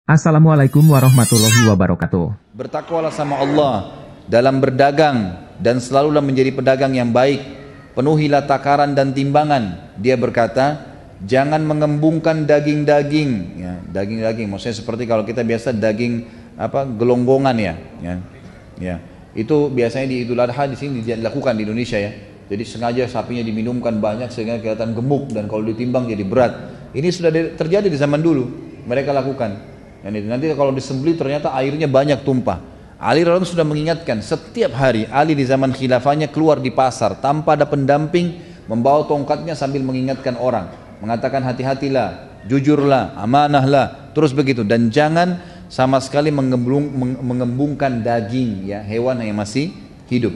Assalamualaikum warahmatullahi wabarakatuh. Bertakwalah sama Allah dalam berdagang dan selalulah menjadi pedagang yang baik. Penuhilah takaran dan timbangan. Dia berkata, jangan mengembungkan daging-daging. Ya, daging-daging, maksudnya seperti kalau kita biasa daging gelonggongan ya. Ya. Itu biasanya di Idul Adha di sini dilakukan di Indonesia ya. Jadi sengaja sapinya diminumkan banyak sehingga kelihatan gemuk dan kalau ditimbang jadi berat. Ini sudah terjadi di zaman dulu. Mereka lakukan. Dan itu nanti kalau disembelih ternyata airnya banyak tumpah. Ali radhiyallahu anhu sudah mengingatkan setiap hari. Ali di zaman khilafahnya keluar di pasar tanpa ada pendamping, membawa tongkatnya sambil mengingatkan orang, mengatakan hati-hatilah, jujurlah, amanahlah, terus begitu. Dan jangan sama sekali mengembungkan daging ya, hewan yang masih hidup.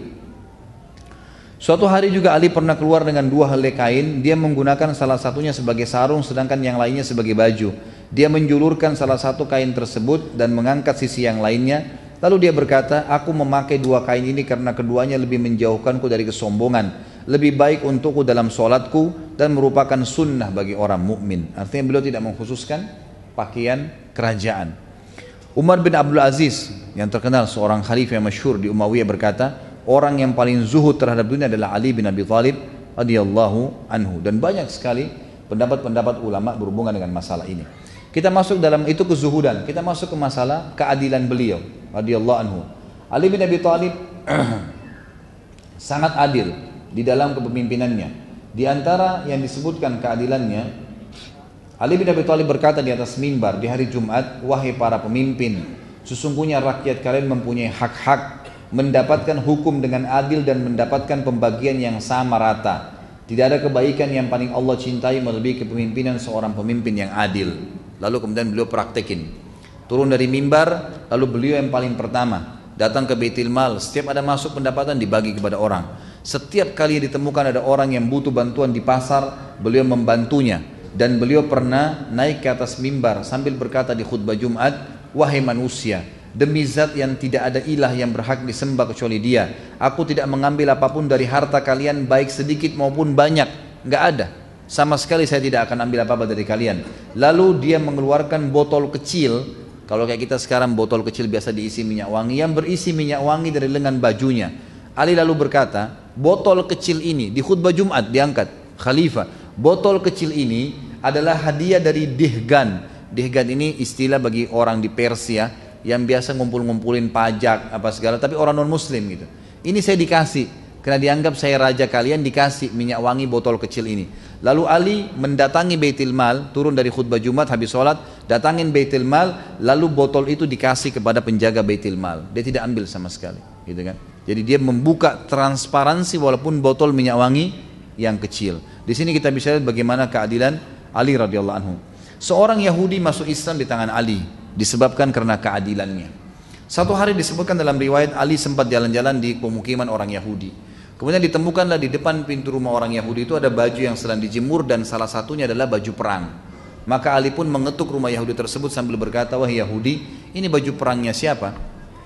Suatu hari juga Ali pernah keluar dengan dua helai kain. Dia menggunakan salah satunya sebagai sarung sedangkan yang lainnya sebagai baju. Dia menjulurkan salah satu kain tersebut dan mengangkat sisi yang lainnya. Lalu dia berkata, aku memakai dua kain ini karena keduanya lebih menjauhkanku dari kesombongan. Lebih baik untukku dalam sholatku dan merupakan sunnah bagi orang mukmin. Artinya beliau tidak mengkhususkan pakaian kerajaan. Umar bin Abdul Aziz yang terkenal seorang khalifah yang masyhur di Umayyah berkata, orang yang paling zuhud terhadap dunia adalah Ali bin Abi Thalib radhiyallahu anhu. Dan banyak sekali pendapat-pendapat ulama berhubungan dengan masalah ini. Kita masuk dalam itu kezuhudan, kita masuk ke masalah keadilan beliau radhiyallahu anhu. Ali bin Abi Thalib sangat adil di dalam kepemimpinannya. Di antara yang disebutkan keadilannya, Ali bin Abi Thalib berkata di atas mimbar di hari Jumat, wahai para pemimpin, sesungguhnya rakyat kalian mempunyai hak-hak mendapatkan hukum dengan adil dan mendapatkan pembagian yang sama rata. Tidak ada kebaikan yang paling Allah cintai melebihi kepemimpinan seorang pemimpin yang adil. Lalu kemudian beliau praktekin. Turun dari mimbar, lalu beliau yang paling pertama datang ke Baitul Mal. Setiap ada masuk pendapatan dibagi kepada orang. Setiap kali ditemukan ada orang yang butuh bantuan di pasar, beliau membantunya. Dan beliau pernah naik ke atas mimbar sambil berkata di khutbah Jumat, wahai manusia, demi zat yang tidak ada ilah yang berhak disembah kecuali dia, aku tidak mengambil apapun dari harta kalian baik sedikit maupun banyak, nggak ada sama sekali, saya tidak akan ambil apa-apa dari kalian. Lalu dia mengeluarkan botol kecil, kalau kayak kita sekarang botol kecil biasa diisi minyak wangi, yang berisi minyak wangi dari lengan bajunya. Ali lalu berkata, botol kecil ini di khutbah Jumat diangkat khalifah, botol kecil ini adalah hadiah dari Dihgan. Dihgan ini istilah bagi orang di Persia yang biasa ngumpul-ngumpulin pajak apa segala, tapi orang non muslim gitu. Ini saya dikasih karena dianggap saya raja kalian, dikasih minyak wangi botol kecil ini. Lalu Ali mendatangi Baitul Mal, turun dari khutbah Jumat habis sholat, datangin Baitul Mal, lalu botol itu dikasih kepada penjaga Baitul Mal. Dia tidak ambil sama sekali, gitu kan? Jadi dia membuka transparansi walaupun botol minyak wangi yang kecil. Di sini kita bisa lihat bagaimana keadilan Ali radhiyallahu anhu. Seorang Yahudi masuk Islam di tangan Ali disebabkan karena keadilannya. Satu hari disebutkan dalam riwayat Ali sempat jalan-jalan di pemukiman orang Yahudi. Kemudian ditemukanlah di depan pintu rumah orang Yahudi itu ada baju yang sedang dijemur dan salah satunya adalah baju perang. Maka Ali pun mengetuk rumah Yahudi tersebut sambil berkata, wahai Yahudi, ini baju perangnya siapa?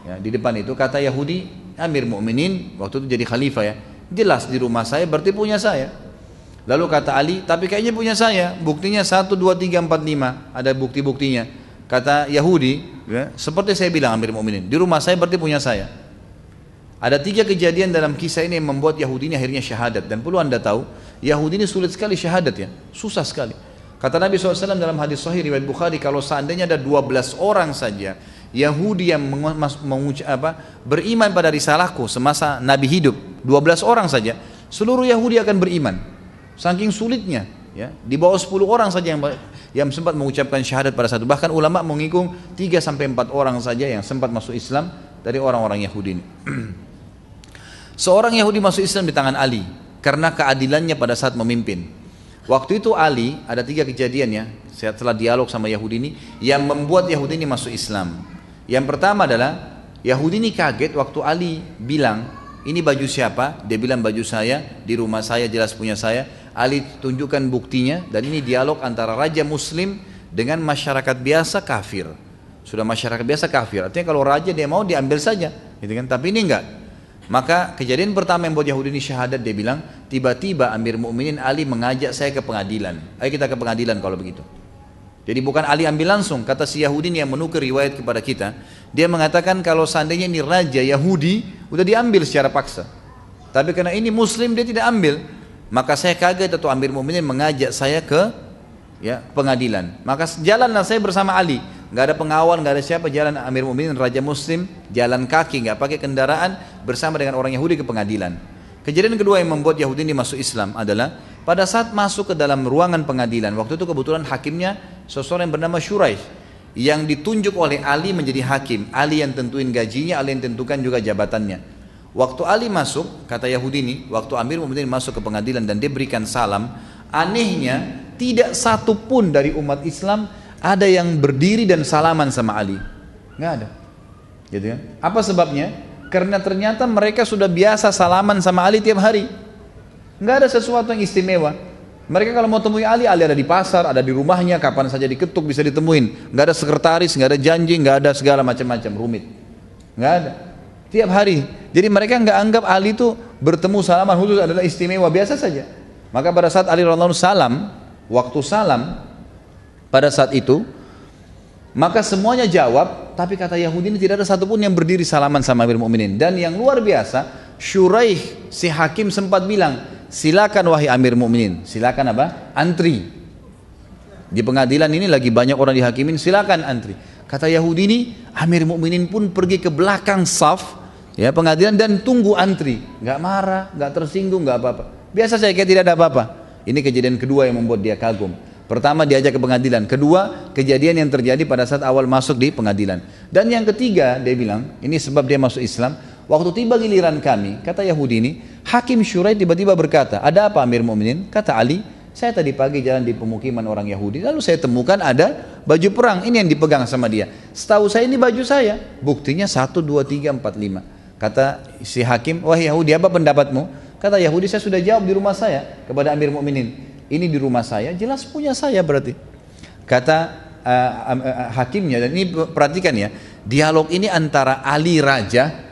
Ya, di depan itu kata Yahudi, Amir Mu'minin, waktu itu jadi khalifah ya, jelas di rumah saya berarti punya saya. Lalu kata Ali, tapi kayaknya punya saya, buktinya 1, 2, 3, 4, 5, ada bukti-buktinya. Kata Yahudi, ya, seperti saya bilang Amir Mu'minin, di rumah saya berarti punya saya. Ada 3 kejadian dalam kisah ini yang membuat Yahudi ini akhirnya syahadat. Dan perlu anda tahu, Yahudi ini sulit sekali syahadat ya, susah sekali. Kata Nabi SAW dalam hadis sahih riwayat Bukhari, kalau seandainya ada 12 orang saja Yahudi yang beriman pada risalahku semasa Nabi hidup, 12 orang saja, seluruh Yahudi akan beriman. Saking sulitnya, ya, di bawah 10 orang saja yang sempat mengucapkan syahadat pada satu. Bahkan ulama menghitung 3-4 orang saja yang sempat masuk Islam dari orang-orang Yahudi ini. Seorang Yahudi masuk Islam di tangan Ali karena keadilannya pada saat memimpin. Waktu itu Ali, ada 3 kejadian ya, setelah dialog sama Yahudi ini yang membuat Yahudi ini masuk Islam. Yang pertama adalah Yahudi ini kaget waktu Ali bilang, ini baju siapa? Dia bilang baju saya, di rumah saya jelas punya saya. Ali tunjukkan buktinya dan ini dialog antara raja muslim dengan masyarakat biasa kafir. Sudah masyarakat biasa kafir, artinya kalau raja dia mau diambil saja, gitu kan? Tapi ini enggak. Maka kejadian pertama yang buat Yahudi ini syahadat, dia bilang, tiba-tiba Amir Mu'minin Ali mengajak saya ke pengadilan. Ayo kita ke pengadilan kalau begitu. Jadi bukan Ali ambil langsung. Kata si Yahudi ini yang menukir riwayat kepada kita, dia mengatakan kalau seandainya ini raja Yahudi udah diambil secara paksa, tapi karena ini Muslim dia tidak ambil. Maka saya kaget atau Amir Mukminin mengajak saya ke pengadilan. Maka jalanlah saya bersama Ali, nggak ada pengawal, nggak ada siapa, jalan Amir Mukminin raja Muslim, jalan kaki, nggak pakai kendaraan, bersama dengan orang Yahudi ke pengadilan. Kejadian kedua yang membuat Yahudi ini masuk Islam adalah pada saat masuk ke dalam ruangan pengadilan. Waktu itu kebetulan hakimnya seseorang yang bernama Shuraih, yang ditunjuk oleh Ali menjadi hakim. Ali yang tentuin gajinya, Ali yang tentukan juga jabatannya. Waktu Ali masuk, kata Yahudi ini, waktu Amir Mukminin masuk ke pengadilan dan dia berikan salam, anehnya tidak satu pun dari umat Islam ada yang berdiri dan salaman sama Ali. Nggak ada. Gitu kan? Apa sebabnya? Karena ternyata mereka sudah biasa salaman sama Ali tiap hari. Nggak ada sesuatu yang istimewa. Mereka kalau mau temui Ali ada di pasar, ada di rumahnya, kapan saja diketuk bisa ditemuin. Nggak ada sekretaris, nggak ada janji, nggak ada segala macam-macam rumit. Nggak ada. Tiap hari. Jadi mereka nggak anggap Ali itu bertemu salaman khusus adalah istimewa, biasa saja. Maka pada saat Ali radhiyallahu anhu salam, waktu salam pada saat itu, maka semuanya jawab, tapi kata Yahudi ini tidak ada satupun yang berdiri salaman sama Amir Mukminin. Dan yang luar biasa, Shuraih si hakim sempat bilang, silakan wahai Amir Mukminin, silakan apa? Antri. Di pengadilan ini lagi banyak orang dihakimin, silakan antri. Kata Yahudi ini, Amir Mukminin pun pergi ke belakang saf pengadilan dan tunggu antri. Nggak marah, nggak tersinggung, nggak apa-apa. Biasa saya kayak tidak ada apa-apa. Ini kejadian kedua yang membuat dia kagum. Pertama diajak ke pengadilan, kedua kejadian yang terjadi pada saat awal masuk di pengadilan. Dan yang ketiga dia bilang, ini sebab dia masuk Islam. Waktu tiba giliran kami, kata Yahudi ini, Hakim Shuraih tiba-tiba berkata, ada apa Amir Mukminin? Kata Ali, saya tadi pagi jalan di pemukiman orang Yahudi, lalu saya temukan ada baju perang, ini yang dipegang sama dia. Setahu saya ini baju saya, buktinya 1, 2, 3, 4, 5. Kata si hakim, wah Yahudi apa pendapatmu? Kata Yahudi, saya sudah jawab di rumah saya kepada Amir Mukminin, ini di rumah saya, jelas punya saya berarti. Kata hakimnya, dan ini perhatikan ya, dialog ini antara Ali raja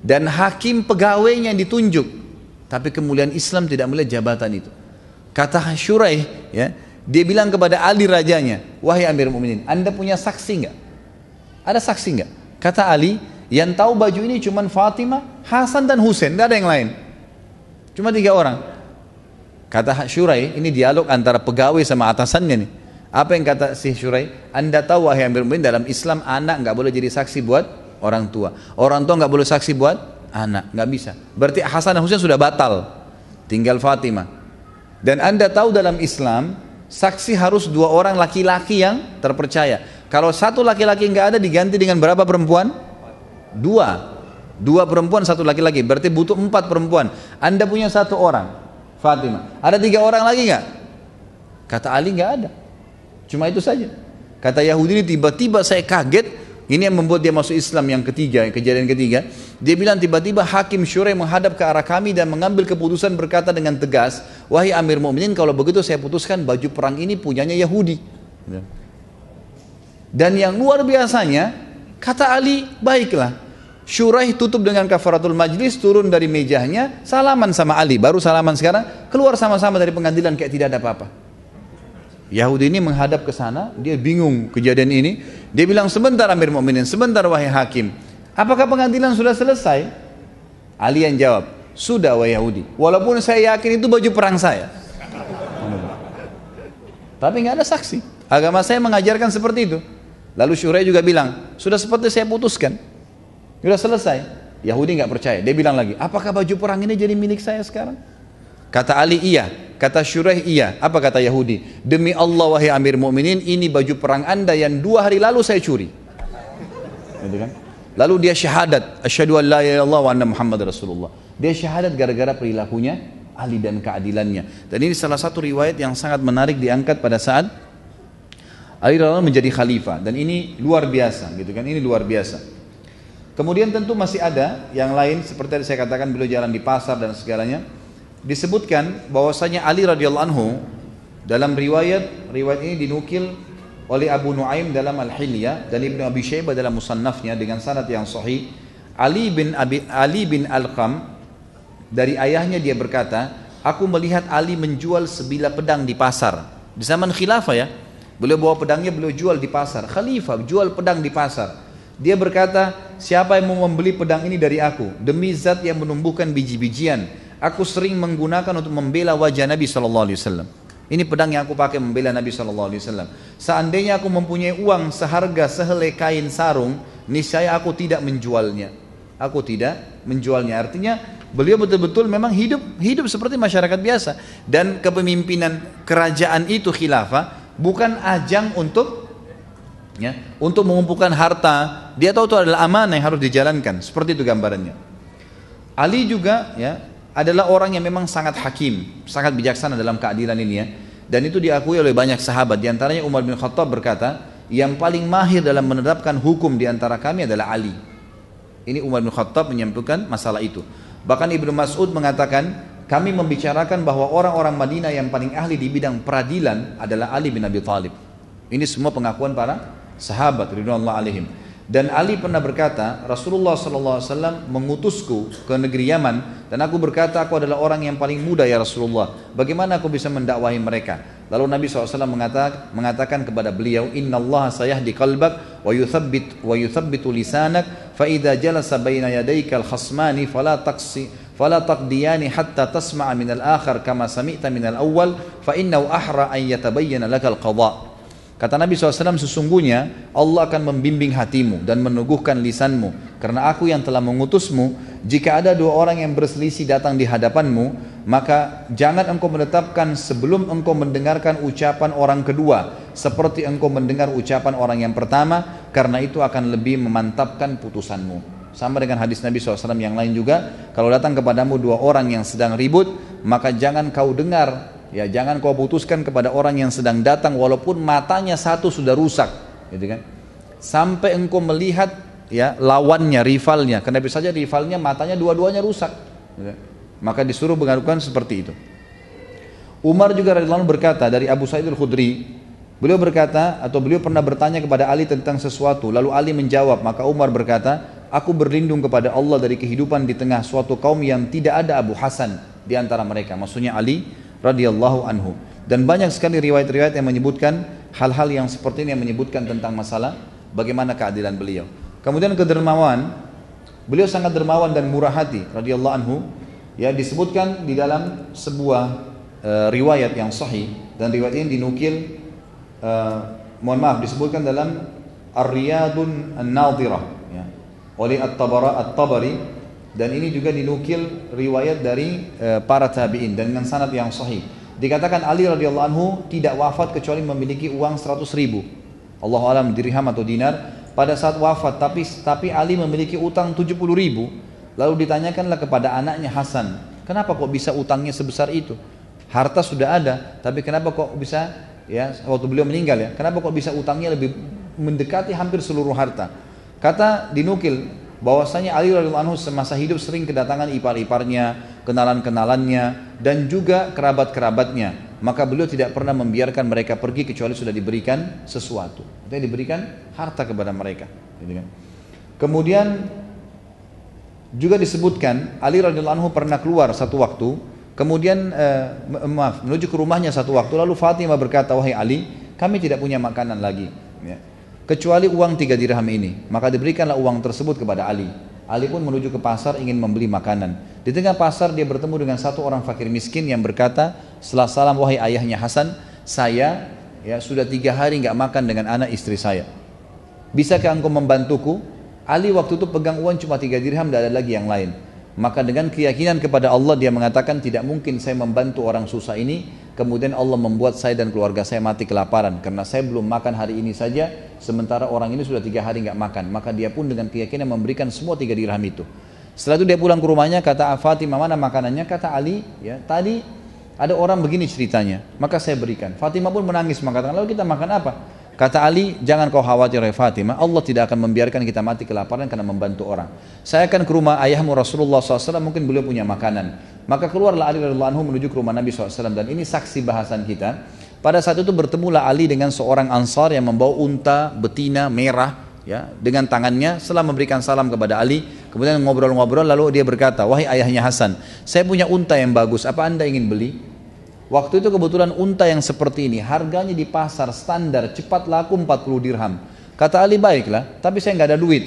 dan hakim pegawainya yang ditunjuk, tapi kemuliaan Islam tidak melihat jabatan itu. Kata Shuraih, dia bilang kepada Ali rajanya, wahai Amir Mukminin, Anda punya saksi nggak? Ada saksi nggak? Kata Ali, yang tahu baju ini cuma Fatimah, Hasan dan Husain, nggak ada yang lain. Cuma 3 orang. Kata Shuraih, ini dialog antara pegawai sama atasannya nih. Apa yang kata si Shuraih? Anda tahu wahai Amir Mukminin, dalam Islam anak nggak boleh jadi saksi buat orang tua. Orang tua nggak boleh saksi buat anak, nggak bisa. Berarti Hasan dan Husain sudah batal, tinggal Fatimah. Dan Anda tahu dalam Islam, saksi harus 2 orang laki-laki yang terpercaya. Kalau 1 laki-laki nggak ada, diganti dengan berapa perempuan? 2 perempuan, 1 laki-laki. Berarti butuh 4 perempuan. Anda punya 1 orang, Fatimah. Ada 3 orang lagi nggak? Kata Ali nggak ada. Cuma itu saja. Kata Yahudi ini tiba-tiba saya kaget. Ini yang membuat dia masuk Islam yang ketiga, kejadian ketiga. Dia bilang tiba-tiba Hakim Shuraih menghadap ke arah kami dan mengambil keputusan berkata dengan tegas, wahai Amir Mukminin, kalau begitu saya putuskan baju perang ini punyanya Yahudi. Dan yang luar biasanya, kata Ali, baiklah. Shuraih tutup dengan kafaratul majlis, turun dari mejanya, salaman sama Ali, baru salaman sekarang, keluar sama-sama dari pengadilan kayak tidak ada apa-apa. Yahudi ini menghadap ke sana, dia bingung kejadian ini. Dia bilang, sebentar Amir Mukminin, sebentar wahai hakim. Apakah pengadilan sudah selesai? Ali yang jawab, sudah wahai Yahudi. Walaupun saya yakin itu baju perang saya. Tapi nggak ada saksi. Agama saya mengajarkan seperti itu. Lalu Shuraih juga bilang, sudah seperti saya putuskan. Sudah selesai. Yahudi nggak percaya. Dia bilang lagi, apakah baju perang ini jadi milik saya sekarang? Kata Ali, iya. Kata Shuraih, iya. Apa kata Yahudi? Demi Allah wahai Amir Mukminin, ini baju perang Anda yang 2 hari lalu saya curi. Gitu kan? Lalu dia syahadat, asyhadu an la ilaha illallah wa anna Muhammad Rasulullah. Dia syahadat gara-gara perilakunya Ali dan keadilannya. Dan ini salah satu riwayat yang sangat menarik diangkat pada saat Ali radhiyallahu anhu menjadi khalifah. Dan ini luar biasa, gitu kan? Ini luar biasa. Kemudian tentu masih ada yang lain, seperti yang saya katakan beliau jalan di pasar dan segalanya. Disebutkan bahwasanya Ali radhiyallahu anhu dalam riwayat ini dinukil oleh Abu Nuaim dalam Al-Hilyah dan Ibnu Abi Syaibah dalam Musannafnya dengan sanad yang sahih. Ali bin Alqam dari ayahnya dia berkata, aku melihat Ali menjual sebilah pedang di pasar di zaman khilafah ya. Beliau bawa pedangnya, beliau jual di pasar. Khalifah jual pedang di pasar. Dia berkata, siapa yang mau membeli pedang ini dari aku? Demi zat yang menumbuhkan biji-bijian, aku sering menggunakan untuk membela wajah Nabi SAW. Ini pedang yang aku pakai membela Nabi SAW. Seandainya aku mempunyai uang seharga sehelai kain sarung, niscaya aku tidak menjualnya. Aku tidak menjualnya. Artinya beliau betul-betul memang hidup seperti masyarakat biasa. Dan kepemimpinan kerajaan itu khilafah bukan ajang untuk mengumpulkan harta. Dia tahu itu adalah amanah yang harus dijalankan. Seperti itu gambarannya. Ali juga adalah orang yang memang sangat hakim, sangat bijaksana dalam keadilan ini ya. Dan itu diakui oleh banyak sahabat. Di antaranya Umar bin Khattab berkata, yang paling mahir dalam menerapkan hukum di antara kami adalah Ali. Ini Umar bin Khattab menyampaikan masalah itu. Bahkan Ibnu Mas'ud mengatakan, kami membicarakan bahwa orang-orang Madinah yang paling ahli di bidang peradilan adalah Ali bin Abi Thalib. Ini semua pengakuan para sahabat ridwanullah alaihim. Dan Ali pernah berkata, Rasulullah SAW mengutusku ke negeri Yaman, dan aku berkata, aku adalah orang yang paling muda ya Rasulullah, bagaimana aku bisa mendakwahi mereka? Lalu Nabi SAW mengatakan kepada beliau, Inna Allah sayahdi qalbak wa yuthabbitu lisanak, fa idza jalasa baina yadayka al-khasmani fala taqdiyani hatta tasma'a min al-akhar kama sami'ta min al-awwal, fa innahu ahra an yatabayyana laka al-qadha. Kata Nabi SAW, sesungguhnya Allah akan membimbing hatimu dan meneguhkan lisanmu, karena aku yang telah mengutusmu. Jika ada dua orang yang berselisih datang di hadapanmu, maka jangan engkau menetapkan sebelum engkau mendengarkan ucapan orang kedua seperti engkau mendengar ucapan orang yang pertama, karena itu akan lebih memantapkan putusanmu. Sama dengan hadis Nabi SAW yang lain juga, kalau datang kepadamu dua orang yang sedang ribut, maka jangan kau dengar, jangan kau putuskan kepada orang yang sedang datang walaupun matanya satu sudah rusak, gitu kan? Sampai engkau melihat lawannya, rivalnya. Karena bisa saja rivalnya matanya dua-duanya rusak, gitu kan? Maka disuruh mengadukan seperti itu. Umar juga radhiyallahu anhu berkata dari Abu Sa'id al-Khudri, beliau berkata atau beliau pernah bertanya kepada Ali tentang sesuatu, lalu Ali menjawab, maka Umar berkata, aku berlindung kepada Allah dari kehidupan di tengah suatu kaum yang tidak ada Abu Hasan di antara mereka. Maksudnya Ali radhiyallahu anhu. Dan banyak sekali riwayat-riwayat yang menyebutkan hal-hal yang seperti ini, yang menyebutkan tentang masalah bagaimana keadilan beliau. Kemudian kedermawan, beliau sangat dermawan dan murah hati radhiyallahu anhu. Disebutkan di dalam sebuah riwayat yang sahih, dan riwayat ini dinukil disebutkan dalam Ar-Riyadun An-Nadhirah oleh At-Tabari, dan ini juga dinukil riwayat dari para tabi'in dan dengan sanad yang sahih. Dikatakan Ali radhiyallahu anhu tidak wafat kecuali memiliki uang 100.000, Allahu alam dirham atau dinar pada saat wafat, tapi Ali memiliki utang 70.000. Lalu ditanyakanlah kepada anaknya Hasan, kenapa kok bisa utangnya sebesar itu? Harta sudah ada, tapi kenapa kok bisa waktu beliau meninggal kenapa kok bisa utangnya lebih mendekati hampir seluruh harta? Kata dinukil bahwasanya Ali radhiyallahu anhu semasa hidup sering kedatangan ipar-iparnya, kenalan-kenalannya, dan juga kerabat-kerabatnya. Maka beliau tidak pernah membiarkan mereka pergi kecuali sudah diberikan sesuatu. Artinya diberikan harta kepada mereka. Kemudian juga disebutkan Ali radhiyallahu anhu pernah keluar satu waktu, kemudian menuju ke rumahnya satu waktu, lalu Fatimah berkata, wahai Ali, kami tidak punya makanan lagi, kecuali uang 3 dirham ini. Maka diberikanlah uang tersebut kepada Ali. Ali pun menuju ke pasar ingin membeli makanan. Di tengah pasar dia bertemu dengan satu orang fakir miskin yang berkata, setelah salam, wahai ayahnya Hasan, saya sudah 3 hari nggak makan dengan anak istri saya. Bisakah engkau membantuku? Ali waktu itu pegang uang cuma 3 dirham, tidak ada lagi yang lain. Maka dengan keyakinan kepada Allah dia mengatakan, tidak mungkin saya membantu orang susah ini, kemudian Allah membuat saya dan keluarga saya mati kelaparan, karena saya belum makan hari ini saja, sementara orang ini sudah 3 hari nggak makan. Maka dia pun dengan keyakinan memberikan semua 3 dirham itu. Setelah itu dia pulang ke rumahnya, kata Fatimah, mana makanannya? Kata Ali, tadi ada orang begini ceritanya, maka saya berikan. Fatimah pun menangis mengatakan, lalu kita makan apa? Kata Ali, jangan kau khawatir ya Fatimah, Allah tidak akan membiarkan kita mati kelaparan karena membantu orang. Saya akan ke rumah ayahmu Rasulullah SAW, mungkin beliau punya makanan. Maka keluarlah Ali radhiyallahu anhu menuju ke rumah Nabi SAW, dan ini saksi bahasan kita. Pada saat itu bertemulah Ali dengan seorang Ansar yang membawa unta betina merah, dengan tangannya. Setelah memberikan salam kepada Ali, kemudian ngobrol-ngobrol, lalu dia berkata, wahai ayahnya Hasan, saya punya unta yang bagus, apa anda ingin beli? Waktu itu kebetulan unta yang seperti ini, harganya di pasar standar, cepat laku 40 dirham. Kata Ali, baiklah, tapi saya nggak ada duit.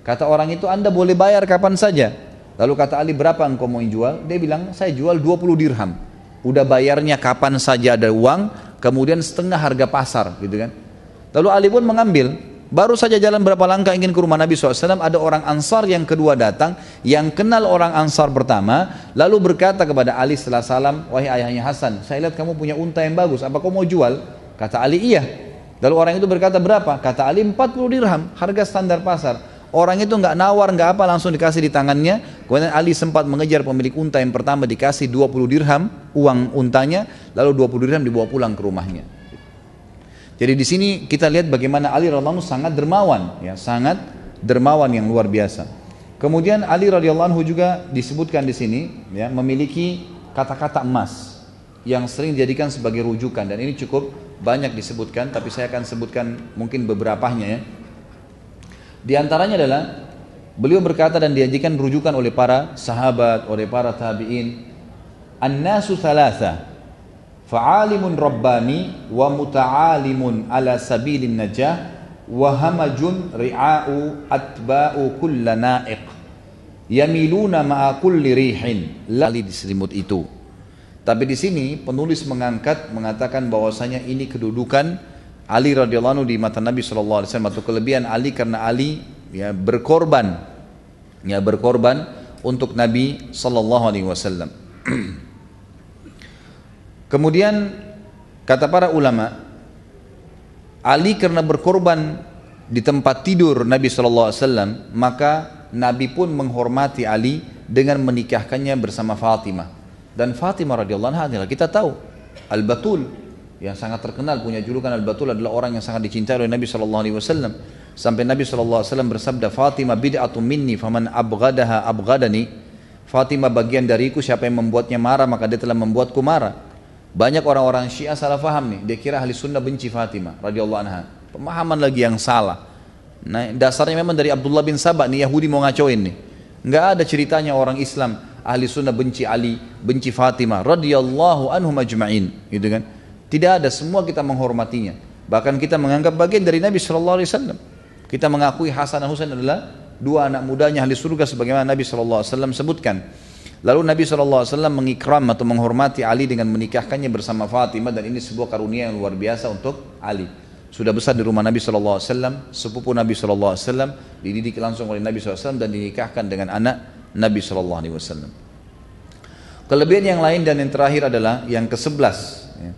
Kata orang itu, Anda boleh bayar kapan saja. Lalu kata Ali, berapa engkau mau jual? Dia bilang, saya jual 20 dirham. Udah bayarnya kapan saja ada uang, kemudian setengah harga pasar, gitu kan. Lalu Ali pun mengambil. Baru saja jalan berapa langkah ingin ke rumah Nabi SAW, ada orang Ansar yang kedua datang, yang kenal orang Ansar pertama, lalu berkata kepada Ali setelah salam, wahai ayahnya Hasan, saya lihat kamu punya unta yang bagus, apa kau mau jual? Kata Ali, iya. Lalu orang itu berkata, berapa? Kata Ali, 40 dirham, harga standar pasar. Orang itu nggak nawar, nggak apa, langsung dikasih di tangannya. Kemudian Ali sempat mengejar pemilik unta yang pertama, dikasih 20 dirham uang untanya, lalu 20 dirham dibawa pulang ke rumahnya. Jadi di sini kita lihat bagaimana Ali radhiyallahu anhu sangat dermawan, ya, sangat dermawan yang luar biasa. Kemudian Ali radhiyallahu anhu juga disebutkan di sini, ya, memiliki kata-kata emas yang sering dijadikan sebagai rujukan, dan ini cukup banyak disebutkan, tapi saya akan sebutkan mungkin beberapanya, ya. Di antaranya adalah beliau berkata dan dijadikan rujukan oleh para sahabat, oleh para tabi'in, an-nasu thalatha, fa'alimun rabbani wa muta'alimun ala sabilin najah wa hamajun ri'a'u atba'u kulla na'iq yamiluna ma'a kulli rihin. Lali diselimut itu. Tapi di sini penulis mengatakan bahwasanya ini kedudukan Ali radhiyallahu anhu di mata Nabi sallallahu alaihi wasallam, atau kelebihan Ali karena Ali, ya, berkorban untuk Nabi sallallahu alaihi wasallam. Kemudian kata para ulama, Ali karena berkorban di tempat tidur Nabi SAW, maka Nabi pun menghormati Ali dengan menikahkannya bersama Fatimah. Dan Fatimah radhiyallahu anha adalah, kita tahu, Al-Batul, yang sangat terkenal, punya julukan Al-Batul, adalah orang yang sangat dicintai oleh Nabi SAW. Sampai Nabi SAW bersabda, Fatimah bid'atun minni faman abghadaha abghadani. Fatimah bagian dariku, siapa yang membuatnya marah maka dia telah membuatku marah. Banyak orang-orang Syiah salah faham nih, dia kira ahli sunnah benci Fatimah radhiyallahu anha. Pemahaman lagi yang salah. Nah, dasarnya memang dari Abdullah bin Sabah nih, Yahudi mau ngacoin nih. Enggak ada ceritanya orang Islam ahli sunnah benci Ali, benci Fatimah radhiyallahu anhum ajma'in, gitu kan. Tidak ada, semua kita menghormatinya. Bahkan kita menganggap bagian dari Nabi sallallahu alaihi wasallam. Kita mengakui Hasan dan Husain adalah dua anak mudanya ahli surga sebagaimana Nabi sallallahu alaihi wasallam sebutkan. Lalu Nabi SAW mengikram atau menghormati Ali dengan menikahkannya bersama Fatimah, dan ini sebuah karunia yang luar biasa untuk Ali. Sudah besar di rumah Nabi SAW, sepupu Nabi SAW, dididik langsung oleh Nabi SAW dan dinikahkan dengan anak Nabi SAW. Kelebihan yang lain dan yang terakhir adalah yang ke-11, ya.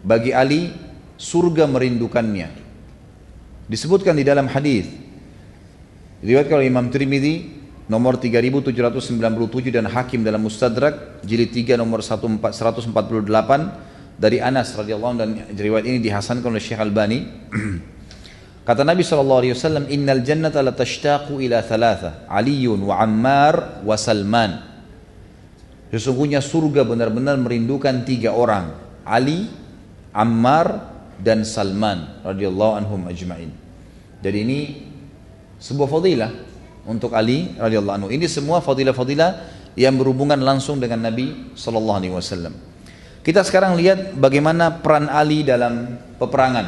Bagi Ali, surga merindukannya. Disebutkan di dalam hadis, diriwayatkan oleh Imam Tirmidzi nomor 3797 dan Hakim dalam Mustadrak jilid 3 nomor 148 dari Anas radhiyallahu anhu, dan riwayat ini dihasankan oleh Syekh Albani. Kata Nabi SAW, innal jannata la tashtaqu ila thalatha, Aliyun wa Ammar wa Salman. Sesungguhnya surga benar-benar merindukan 3 orang, Ali, Ammar dan Salman radhiyallahu anhum ajma'in. Jadi ini sebuah fadilah untuk Ali radhiyallahu anhu. Ini semua fadilah-fadilah yang berhubungan langsung dengan Nabi sallallahu alaihi wasallam. Kita sekarang lihat bagaimana peran Ali dalam peperangan.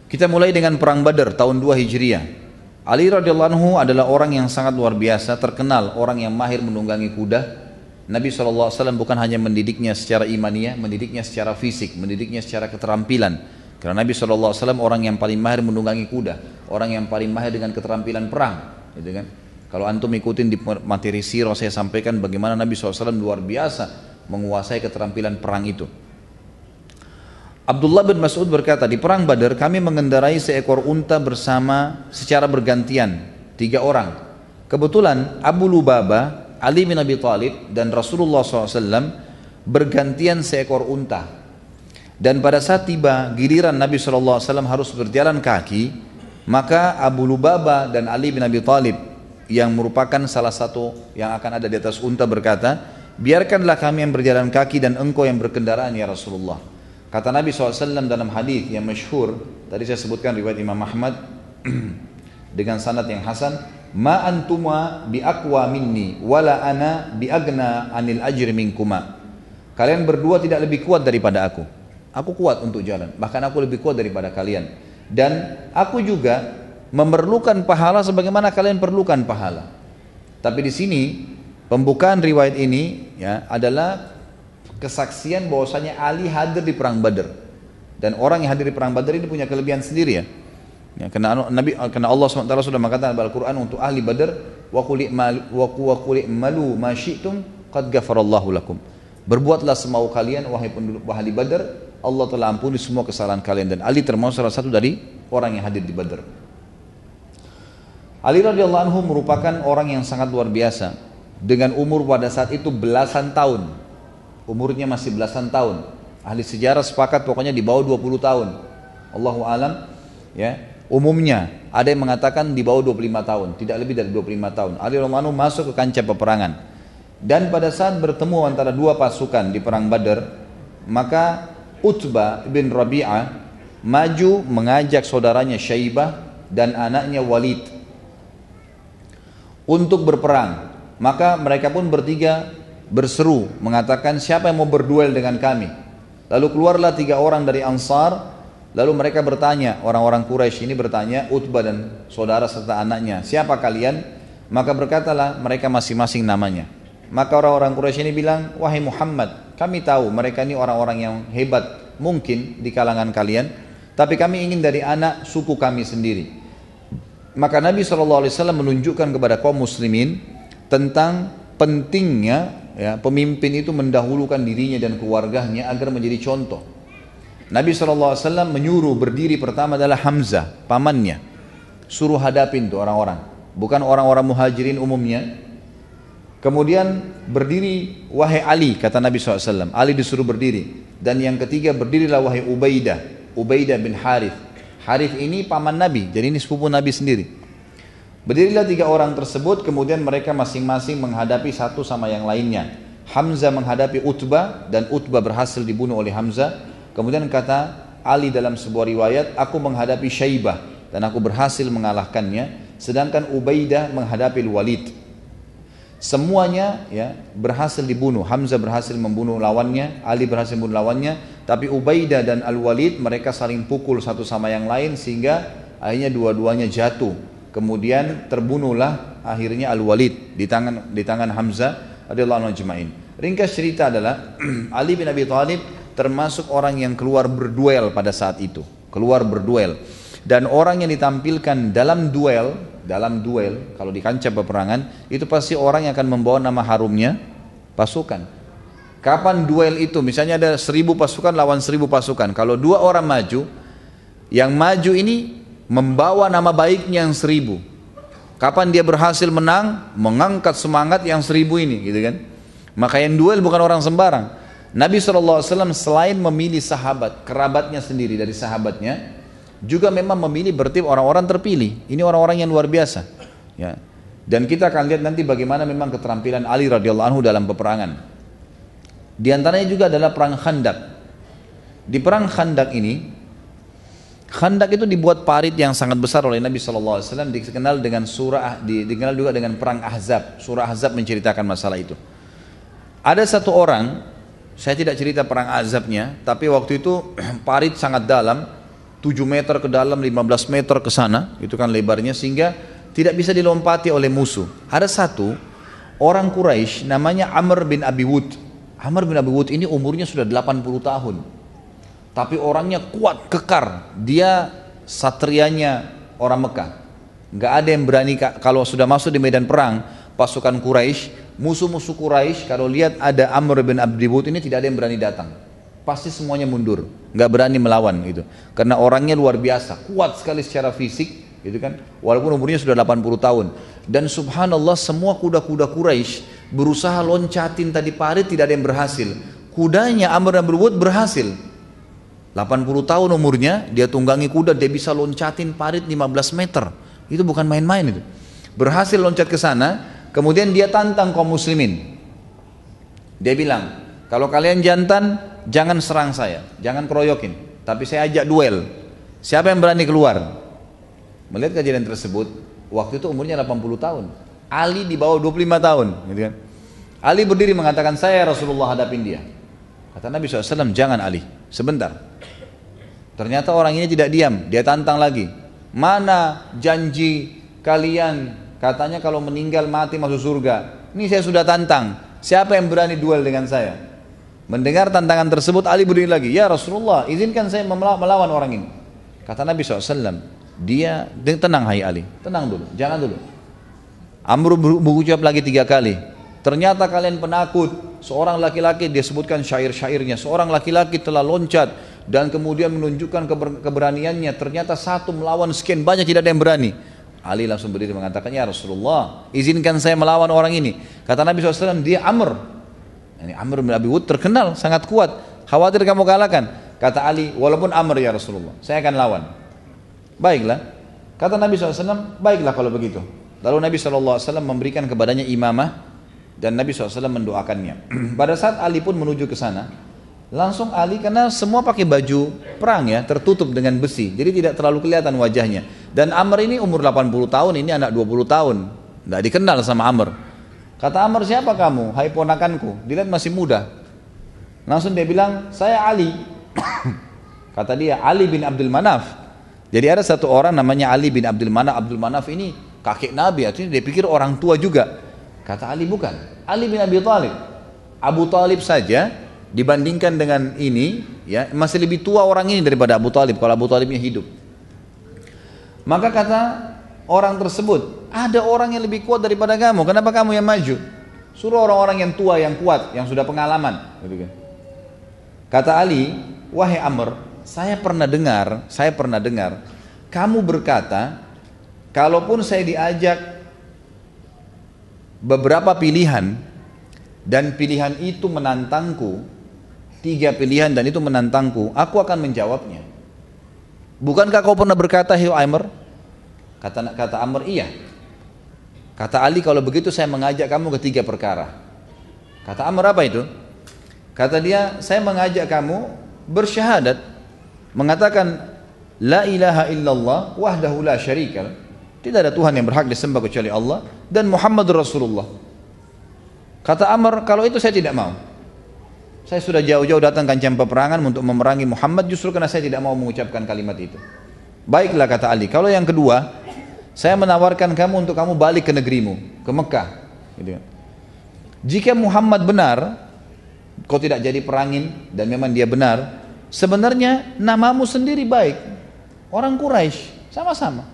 Kita mulai dengan perang Badar tahun 2 Hijriah. Ali radhiyallahu anhu adalah orang yang sangat luar biasa, terkenal orang yang mahir menunggangi kuda. Nabi sallallahu alaihi wasallam bukan hanya mendidiknya secara imaniyah, mendidiknya secara fisik, mendidiknya secara keterampilan. Karena Nabi SAW orang yang paling mahir menunggangi kuda, orang yang paling mahir dengan keterampilan perang, gitu kan. Kalau antum ikutin di materi sirah saya sampaikan bagaimana Nabi SAW luar biasa menguasai keterampilan perang itu. Abdullah bin Mas'ud berkata, di perang Badar kami mengendarai seekor unta bersama secara bergantian, 3 orang. Kebetulan Abu Lubabah, Ali bin Abi Thalib dan Rasulullah SAW bergantian seekor unta. Dan pada saat tiba giliran Nabi SAW harus berjalan kaki, maka Abu Lubabah dan Ali bin Abi Thalib yang merupakan salah satu yang akan ada di atas unta berkata, biarkanlah kami yang berjalan kaki dan engkau yang berkendaraan ya Rasulullah. Kata Nabi SAW dalam hadis yang masyhur, tadi saya sebutkan riwayat Imam Ahmad dengan sanad yang hasan, ma antuma bi aqwa minni wala ana bi agna anil ajri minkuma. Kalian berdua tidak lebih kuat daripada aku. Aku kuat untuk jalan, bahkan aku lebih kuat daripada kalian. Dan aku juga memerlukan pahala sebagaimana kalian perlukan pahala. Tapi di sini pembukaan riwayat ini ya adalah kesaksian bahwasanya Ali hadir di perang Badar. Dan orang yang hadir di perang Badar ini punya kelebihan sendiri ya. Ya, karena Allah SWT sudah mengatakan dalam Al-Quran untuk ahli Badar, wa qul malu ma syi'tum qad ghafarallahu lakum. Berbuatlah semau kalian wahai penduduk ahli Badar, Allah telah ampuni semua kesalahan kalian. Dan Ali termasuk salah satu dari orang yang hadir di Badar. Ali radhiyallahu anhu merupakan orang yang sangat luar biasa, dengan umur pada saat itu belasan tahun. Umurnya masih belasan tahun. Ahli sejarah sepakat pokoknya di bawah 20 tahun. Allahu alam ya. Umumnya ada yang mengatakan di bawah 25 tahun, tidak lebih dari 25 tahun. Ali radhiyallahu anhu masuk ke kancah peperangan. Dan pada saat bertemu antara dua pasukan di perang Badar, maka Utbah bin Rabi'ah maju mengajak saudaranya Syaibah dan anaknya Walid untuk berperang. Maka mereka pun bertiga berseru mengatakan, siapa yang mau berduel dengan kami? Lalu keluarlah 3 orang dari Ansar. Lalu mereka bertanya, orang-orang Quraisy ini bertanya, Utbah dan saudara serta anaknya, siapa kalian? Maka berkatalah mereka masing-masing namanya. Maka orang-orang Quraisy ini bilang, wahai Muhammad, kami tahu mereka ini orang-orang yang hebat mungkin di kalangan kalian, tapi kami ingin dari anak suku kami sendiri. Maka Nabi SAW menunjukkan kepada kaum muslimin tentang pentingnya ya, pemimpin itu mendahulukan dirinya dan keluarganya agar menjadi contoh. Nabi SAW menyuruh berdiri pertama adalah Hamzah, pamannya. Suruh hadapin tuh orang-orang, bukan orang-orang muhajirin umumnya. Kemudian berdiri wahai Ali, kata Nabi SAW. Ali disuruh berdiri. Dan yang ketiga berdirilah wahai Ubaidah bin Harith. Harith ini paman Nabi, jadi ini sepupu Nabi sendiri. Berdirilah 3 orang tersebut, kemudian mereka masing-masing menghadapi satu sama yang lainnya. Hamzah menghadapi Utbah dan Utbah berhasil dibunuh oleh Hamzah. Kemudian kata Ali dalam sebuah riwayat, aku menghadapi Syaibah dan aku berhasil mengalahkannya, sedangkan Ubaidah menghadapi Walid. Semuanya ya berhasil dibunuh. Hamzah berhasil membunuh lawannya, Ali berhasil membunuh lawannya, tapi Ubaidah dan Al-Walid mereka saling pukul satu sama yang lain sehingga akhirnya dua-duanya jatuh. Kemudian terbunuhlah akhirnya Al-Walid di tangan Hamzah radhiyallahu anhu ajma'in. Ringkas cerita adalah Ali bin Abi Thalib termasuk orang yang keluar berduel pada saat itu, keluar berduel. Dan orang yang ditampilkan dalam duel kalau di kancah peperangan itu pasti orang yang akan membawa nama harumnya pasukan. Kapan duel itu? Misalnya ada 1000 pasukan lawan 1000 pasukan. Kalau 2 orang maju, yang maju ini membawa nama baiknya yang 1000. Kapan dia berhasil menang? Mengangkat semangat yang 1000 ini, gitu kan? Maka yang duel bukan orang sembarang. Nabi SAW selain memilih sahabat, kerabatnya sendiri dari sahabatnya, juga memang memilih berarti orang-orang terpilih. Ini orang-orang yang luar biasa. Ya. Dan kita akan lihat nanti bagaimana memang keterampilan Ali radhiyallahu anhu dalam peperangan. Di antaranya juga adalah perang Khandaq. Di perang Khandaq ini, Khandaq itu dibuat parit yang sangat besar oleh Nabi SAW, dikenal dengan dikenal juga dengan perang Ahzab. Surah Ahzab menceritakan masalah itu. Ada satu orang, saya tidak cerita perang Ahzabnya, tapi waktu itu parit sangat dalam, 7 meter ke dalam, 15 meter ke sana, itu kan lebarnya, sehingga tidak bisa dilompati oleh musuh. Ada satu orang Quraisy namanya Amr bin Abi Wud. Amr bin Abi Wud ini umurnya sudah 80 tahun. Tapi orangnya kuat, kekar. Dia satrianya orang Mekah. Nggak ada yang berani kalau sudah masuk di medan perang pasukan Quraisy, musuh-musuh Quraisy kalau lihat ada Amr bin Abi Wud ini tidak ada yang berani datang. Pasti semuanya mundur, nggak berani melawan gitu. Karena orangnya luar biasa, kuat sekali secara fisik, gitu kan. Walaupun umurnya sudah 80 tahun. Dan subhanallah semua kuda-kuda Quraisy berusaha loncatin tadi parit, tidak ada yang berhasil. Kudanya Amr bin Abi Wud berhasil. 80 tahun umurnya, dia tunggangi kuda, dia bisa loncatin parit 15 meter. Itu bukan main-main itu. Berhasil loncat ke sana, kemudian dia tantang kaum muslimin. Dia bilang, kalau kalian jantan, jangan serang saya, jangan keroyokin, tapi saya ajak duel. Siapa yang berani keluar? Melihat kejadian tersebut, waktu itu umurnya 80 tahun. Ali di bawah 25 tahun, gitu kan. Ali berdiri mengatakan, saya Rasulullah hadapin dia. Kata Nabi SAW, jangan Ali, sebentar. Ternyata orang ini tidak diam, dia tantang lagi. Mana janji kalian, katanya kalau meninggal mati masuk surga. Ini saya sudah tantang, siapa yang berani duel dengan saya? Mendengar tantangan tersebut, Ali berdiri lagi. Ya Rasulullah, izinkan saya melawan orang ini. Kata Nabi SAW, dia tenang hai Ali, tenang dulu, jangan dulu. Amr berucap lagi 3 kali. Ternyata kalian penakut. Seorang laki-laki, dia sebutkan syair-syairnya. Seorang laki-laki telah loncat dan kemudian menunjukkan keberaniannya. Ternyata satu melawan sekian banyak, tidak ada yang berani. Ali langsung berdiri mengatakan, ya Rasulullah, izinkan saya melawan orang ini. Kata Nabi SAW, dia Amr. Ini Amr bin Abi Wud terkenal, sangat kuat. Khawatir kamu kalahkan. Kata Ali, walaupun Amr ya Rasulullah, saya akan lawan. Baiklah. Kata Nabi SAW, baiklah kalau begitu. Lalu Nabi SAW memberikan kepadanya imamah. Dan Nabi SAW mendoakannya. Pada saat Ali pun menuju ke sana, langsung Ali, karena semua pakai baju perang ya, tertutup dengan besi, jadi tidak terlalu kelihatan wajahnya. Dan Amr ini umur 80 tahun, ini anak 20 tahun, tidak dikenal sama Amr. Kata Amr, siapa kamu? Hai ponakanku, dilihat masih muda. Langsung dia bilang, saya Ali. Kata dia, Ali bin Abdul Manaf. Jadi ada satu orang namanya Ali bin Abdul Manaf. Abdul Manaf ini kakek Nabi, artinya dia pikir orang tua juga. Kata Ali, bukan, Ali bin Abi Thalib. Abu Thalib saja dibandingkan dengan ini ya, masih lebih tua orang ini daripada Abu Thalib kalau Abu Thalibnya hidup. Maka kata orang tersebut, ada orang yang lebih kuat daripada kamu, kenapa kamu yang maju? Suruh orang-orang yang tua, yang kuat, yang sudah pengalaman gitu kan. Kata Ali, wahai Amr, saya pernah dengar kamu berkata, kalaupun saya diajak beberapa pilihan dan pilihan itu menantangku, 3 pilihan dan itu menantangku, aku akan menjawabnya. Bukankah kau pernah berkata, hai Amr? Kata Amr, iya. Kata Ali, kalau begitu saya mengajak kamu ke 3 perkara. Kata Amr, apa itu? Kata dia, saya mengajak kamu bersyahadat, mengatakan la ilaha illallah wahdahu la syarika, tidak ada Tuhan yang berhak disembah kecuali Allah, dan Muhammad Rasulullah. Kata Amr, kalau itu saya tidak mau. Saya sudah jauh-jauh datang kancah peperangan untuk memerangi Muhammad justru karena saya tidak mau mengucapkan kalimat itu. Baiklah, kata Ali, kalau yang kedua, saya menawarkan kamu untuk kamu balik ke negerimu, ke Mekah gitu. Jika Muhammad benar, kau tidak jadi perangin, dan memang dia benar, sebenarnya namamu sendiri baik, orang Quraisy, sama-sama.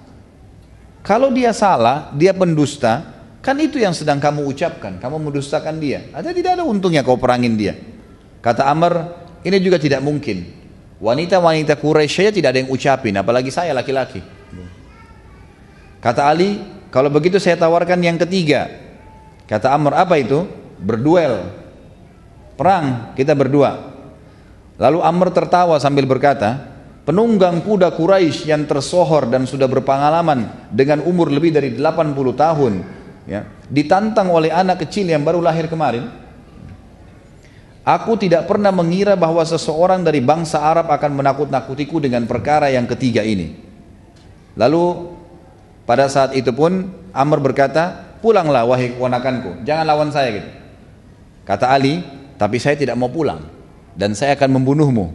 Kalau dia salah, dia pendusta, kan itu yang sedang kamu ucapkan, kamu mendustakan dia. Tidak ada untungnya kau perangin dia. Kata Amr, ini juga tidak mungkin. Wanita-wanita Quraisy saja tidak ada yang ucapin, apalagi saya laki-laki. Kata Ali, kalau begitu saya tawarkan yang ketiga. Kata Amr, apa itu? Berduel, perang, kita berdua. Lalu Amr tertawa sambil berkata, penunggang kuda Quraisy yang tersohor dan sudah berpengalaman dengan umur lebih dari 80 tahun ya, ditantang oleh anak kecil yang baru lahir kemarin. Aku tidak pernah mengira bahwa seseorang dari bangsa Arab akan menakut-nakutiku dengan perkara yang ketiga ini. Lalu pada saat itu pun Amr berkata, pulanglah wahai keponakanku, jangan lawan saya gitu. Kata Ali, tapi saya tidak mau pulang dan saya akan membunuhmu.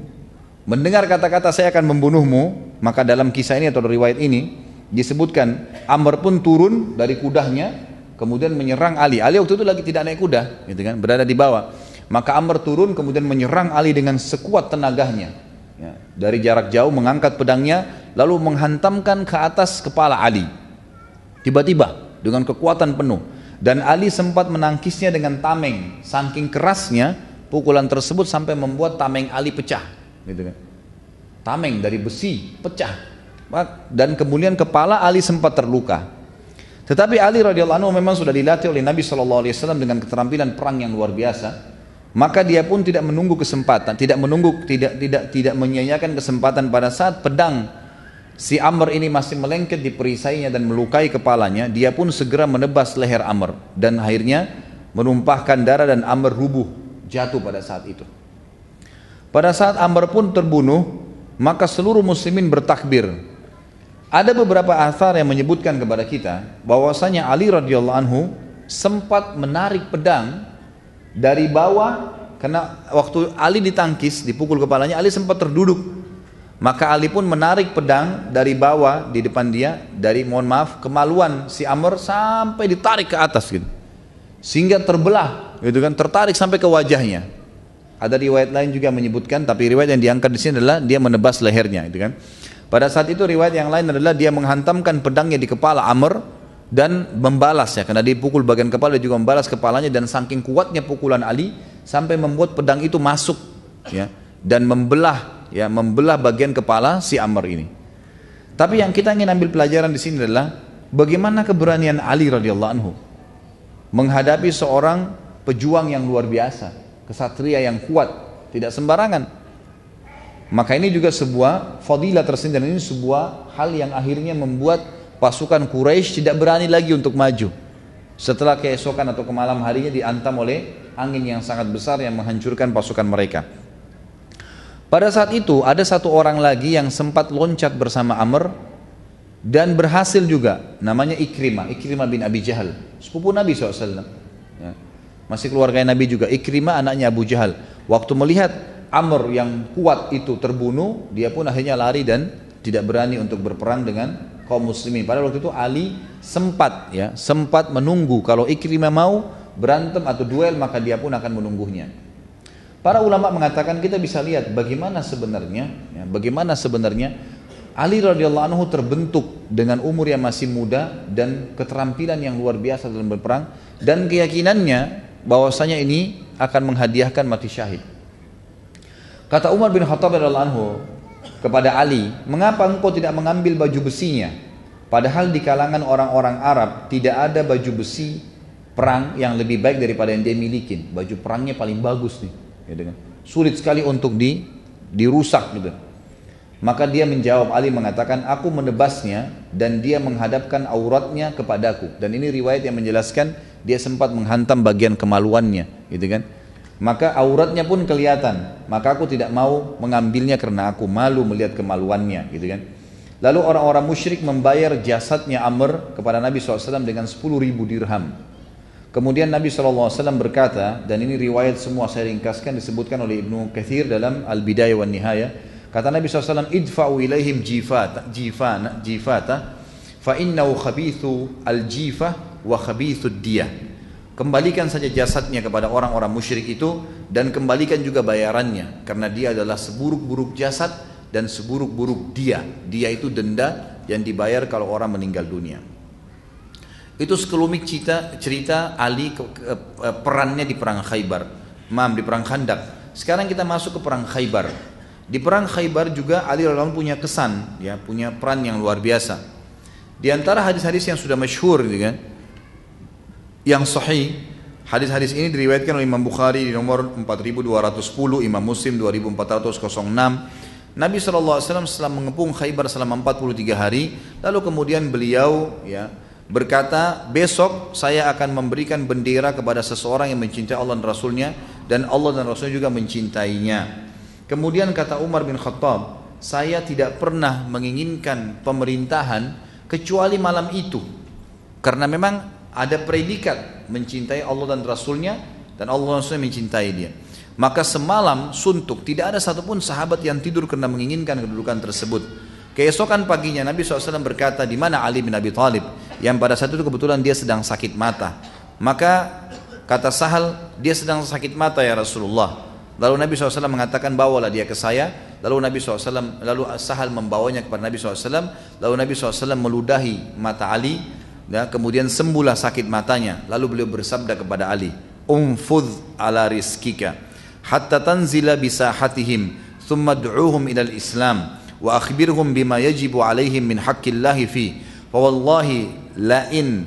Mendengar kata-kata saya akan membunuhmu, maka dalam kisah ini atau riwayat ini disebutkan Amr pun turun dari kudanya, kemudian menyerang Ali. Ali waktu itu lagi tidak naik kuda, gitu kan, berada di bawah. Maka Amr turun kemudian menyerang Ali dengan sekuat tenaganya. Ya, dari jarak jauh mengangkat pedangnya, lalu menghantamkan ke atas kepala Ali. Tiba-tiba dengan kekuatan penuh, dan Ali sempat menangkisnya dengan tameng. Saking kerasnya pukulan tersebut sampai membuat tameng Ali pecah. Gitu kan. Tameng dari besi pecah, dan kemudian kepala Ali sempat terluka. Tetapi Ali radhiyallahu anhu memang sudah dilatih oleh Nabi SAW dengan keterampilan perang yang luar biasa. Maka dia pun tidak menunggu kesempatan, tidak menyia-nyiakan kesempatan. Pada saat pedang si Amr ini masih melengket di perisainya dan melukai kepalanya, dia pun segera menebas leher Amr dan akhirnya menumpahkan darah, dan Amr rubuh jatuh pada saat itu. Pada saat Amr pun terbunuh, maka seluruh muslimin bertakbir. Ada beberapa athar yang menyebutkan kepada kita bahwasanya Ali radhiyallahu anhu sempat menarik pedang dari bawah karena waktu Ali ditangkis, dipukul kepalanya, Ali sempat terduduk. Maka Ali pun menarik pedang dari bawah di depan dia, dari mohon maaf kemaluan si Amr sampai ditarik ke atas gitu. Sehingga terbelah gitu kan, tertarik sampai ke wajahnya. Ada riwayat lain juga menyebutkan, tapi riwayat yang diangkat di sini adalah dia menebas lehernya gitu kan. Pada saat itu riwayat yang lain adalah dia menghantamkan pedangnya di kepala Amr dan membalas ya, karena dia pukul bagian kepala, dia juga membalas kepalanya, dan saking kuatnya pukulan Ali sampai membuat pedang itu masuk ya, dan membelah bagian kepala si Amr ini. Tapi yang kita ingin ambil pelajaran di sini adalah bagaimana keberanian Ali radhiyallahu anhu menghadapi seorang pejuang yang luar biasa, kesatria yang kuat, tidak sembarangan. Maka ini juga sebuah fadilah tersendiri, dan ini sebuah hal yang akhirnya membuat pasukan Quraisy tidak berani lagi untuk maju. Setelah keesokan atau ke malam harinya diantam oleh angin yang sangat besar yang menghancurkan pasukan mereka. Pada saat itu ada satu orang lagi yang sempat loncat bersama Amr dan berhasil juga, namanya Ikrimah bin Abi Jahal, sepupu Nabi SAW ya. Masih keluarga Nabi juga. Ikrimah anaknya Abu Jahal. Waktu melihat Amr yang kuat itu terbunuh, dia pun akhirnya lari dan tidak berani untuk berperang dengan kaum muslimin. Pada waktu itu Ali sempat menunggu kalau Ikrimah mau berantem atau duel, maka dia pun akan menunggunya. Para ulama mengatakan kita bisa lihat bagaimana sebenarnya Ali radhiyallahu anhu terbentuk dengan umur yang masih muda dan keterampilan yang luar biasa dalam berperang, dan keyakinannya bahwasanya ini akan menghadiahkan mati syahid. Kata Umar bin Khattab radhiyallahu anhu kepada Ali, mengapa engkau tidak mengambil baju besinya? Padahal di kalangan orang-orang Arab tidak ada baju besi perang yang lebih baik daripada yang dia milikin. Baju perangnya paling bagus nih, ya, sulit sekali untuk dirusak gitu. Maka dia menjawab, Ali mengatakan, aku menebasnya dan dia menghadapkan auratnya kepadaku. Dan ini riwayat yang menjelaskan dia sempat menghantam bagian kemaluannya, gitu kan. Maka auratnya pun kelihatan, maka aku tidak mau mengambilnya karena aku malu melihat kemaluannya, gitu kan. Lalu orang-orang musyrik membayar jasadnya Amr kepada Nabi SAW dengan 10.000 dirham. Kemudian Nabi SAW berkata, dan ini riwayat semua saya ringkaskan, disebutkan oleh Ibnu Katsir dalam Al-Bidayah wan Nihayah. Kata Nabi SAW, idfa'u ilaihim jifata fa innahu khabithu al-jifah wa khabithu diyah. Kembalikan saja jasadnya kepada orang-orang musyrik itu, dan kembalikan juga bayarannya, karena dia adalah seburuk-buruk jasad dan seburuk-buruk dia. Dia itu denda yang dibayar kalau orang meninggal dunia. Itu sekelumit cerita Ali perannya di perang Khaybar, di perang Khandaq. Sekarang kita masuk ke perang Khaybar. Di perang Khaybar juga Ali radhiyallahu anhu punya kesan, ya, punya peran yang luar biasa. Di antara hadis-hadis yang sudah masyhur, gitu kan, yang sahih, hadis-hadis ini diriwayatkan oleh Imam Bukhari di nomor 4210, Imam Muslim 2406. Nabi SAW setelah mengepung Khaybar selama 43 hari, lalu kemudian beliau berkata, besok saya akan memberikan bendera kepada seseorang yang mencintai Allah dan Rasulnya, dan Allah dan Rasulnya juga mencintainya. Kemudian kata Umar bin Khattab, saya tidak pernah menginginkan pemerintahan kecuali malam itu, karena memang ada predikat mencintai Allah dan Rasulnya, dan Allah dan Rasulnya mencintai dia. Maka semalam suntuk, tidak ada satupun sahabat yang tidur karena menginginkan kedudukan tersebut. Keesokan paginya Nabi SAW berkata, di mana Ali bin Abi Thalib, yang pada saat itu kebetulan dia sedang sakit mata. Maka kata Sahal, dia sedang sakit mata ya Rasulullah. Lalu Nabi SAW mengatakan, bawalah dia ke saya. Lalu Sahal membawanya kepada Nabi SAW. Lalu Nabi SAW meludahi mata Ali, kemudian sembuhlah sakit matanya. Lalu beliau bersabda kepada Ali, umfudh ala rizkika hatta tanzila bisahatihim thumma du'uhum ilal islam wa akhbirhum bima yajibu alaihim min haqqillahi fi fa wallahi la in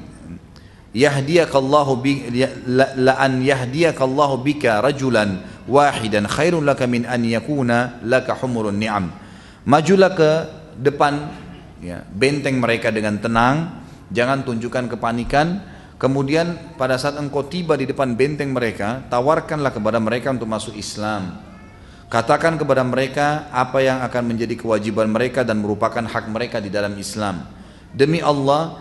yahdiyakallahu la an yahdiyakallahu bika rajulan wahidan khairun laka min an yakuna laka humurun ni'am. Majulah ke depan, ya, benteng mereka dengan tenang, jangan tunjukkan kepanikan. Kemudian pada saat engkau tiba di depan benteng mereka, tawarkanlah kepada mereka untuk masuk Islam. Katakan kepada mereka apa yang akan menjadi kewajiban mereka dan merupakan hak mereka di dalam Islam. Demi Allah,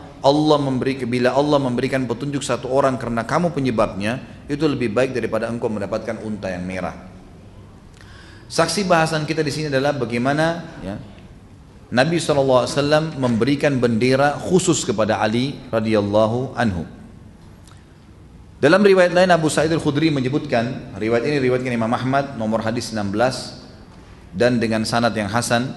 bila Allah memberikan petunjuk satu orang karena kamu penyebabnya, itu lebih baik daripada engkau mendapatkan unta yang merah. Saksi bahasan kita di sini adalah bagaimana ya, Nabi SAW memberikan bendera khusus kepada Ali radhiyallahu anhu. Dalam riwayat lain Abu Sa'id Al-Khudri menyebutkan, riwayat ini riwayatkan Imam Ahmad nomor hadis 16 dan dengan sanad yang hasan,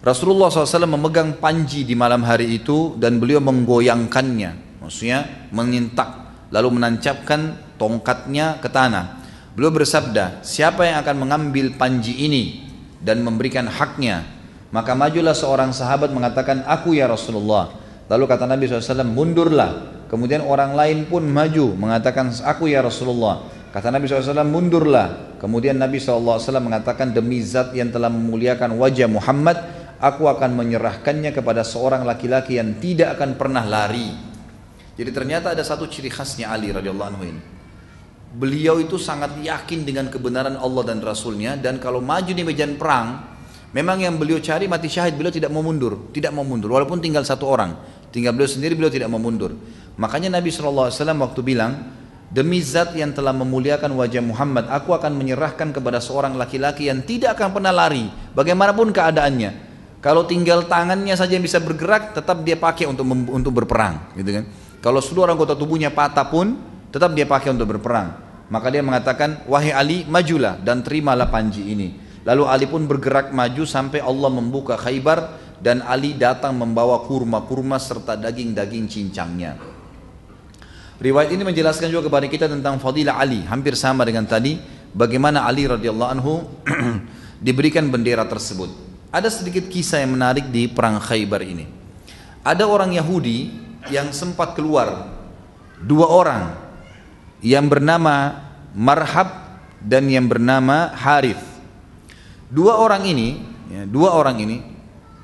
Rasulullah SAW memegang panji di malam hari itu dan beliau menggoyangkannya, maksudnya mengintak, lalu menancapkan tongkatnya ke tanah. Beliau bersabda, siapa yang akan mengambil panji ini dan memberikan haknya, maka majulah seorang sahabat mengatakan, aku ya Rasulullah. Lalu kata Nabi SAW, mundurlah. Kemudian orang lain pun maju mengatakan, aku ya Rasulullah. Kata Nabi SAW, mundurlah. Kemudian Nabi SAW mengatakan, demi zat yang telah memuliakan wajah Muhammad, aku akan menyerahkannya kepada seorang laki-laki yang tidak akan pernah lari. Jadi ternyata ada satu ciri khasnya Ali radhiyallahu anhu ini. Beliau itu sangat yakin dengan kebenaran Allah dan Rasulnya, dan kalau maju di medan perang, memang yang beliau cari mati syahid, beliau tidak mau mundur, walaupun tinggal satu orang, tinggal beliau sendiri, beliau tidak mau mundur. Makanya Nabi SAW waktu bilang, demi zat yang telah memuliakan wajah Muhammad, aku akan menyerahkan kepada seorang laki-laki yang tidak akan pernah lari, bagaimanapun keadaannya. Kalau tinggal tangannya saja yang bisa bergerak, tetap dia pakai untuk berperang, gitu kan? Kalau seluruh anggota tubuhnya patah pun, tetap dia pakai untuk berperang. Maka dia mengatakan, wahai Ali, majulah dan terimalah panji ini. Lalu Ali pun bergerak maju sampai Allah membuka Khaybar, dan Ali datang membawa kurma-kurma serta daging-daging cincangnya. Riwayat ini menjelaskan juga kepada kita tentang fadilah Ali, hampir sama dengan tadi, bagaimana Ali radhiyallahu anhu diberikan bendera tersebut. Ada sedikit kisah yang menarik di perang Khaybar ini. Ada orang Yahudi yang sempat keluar, dua orang yang bernama Marhab dan yang bernama Harith. Dua orang ini,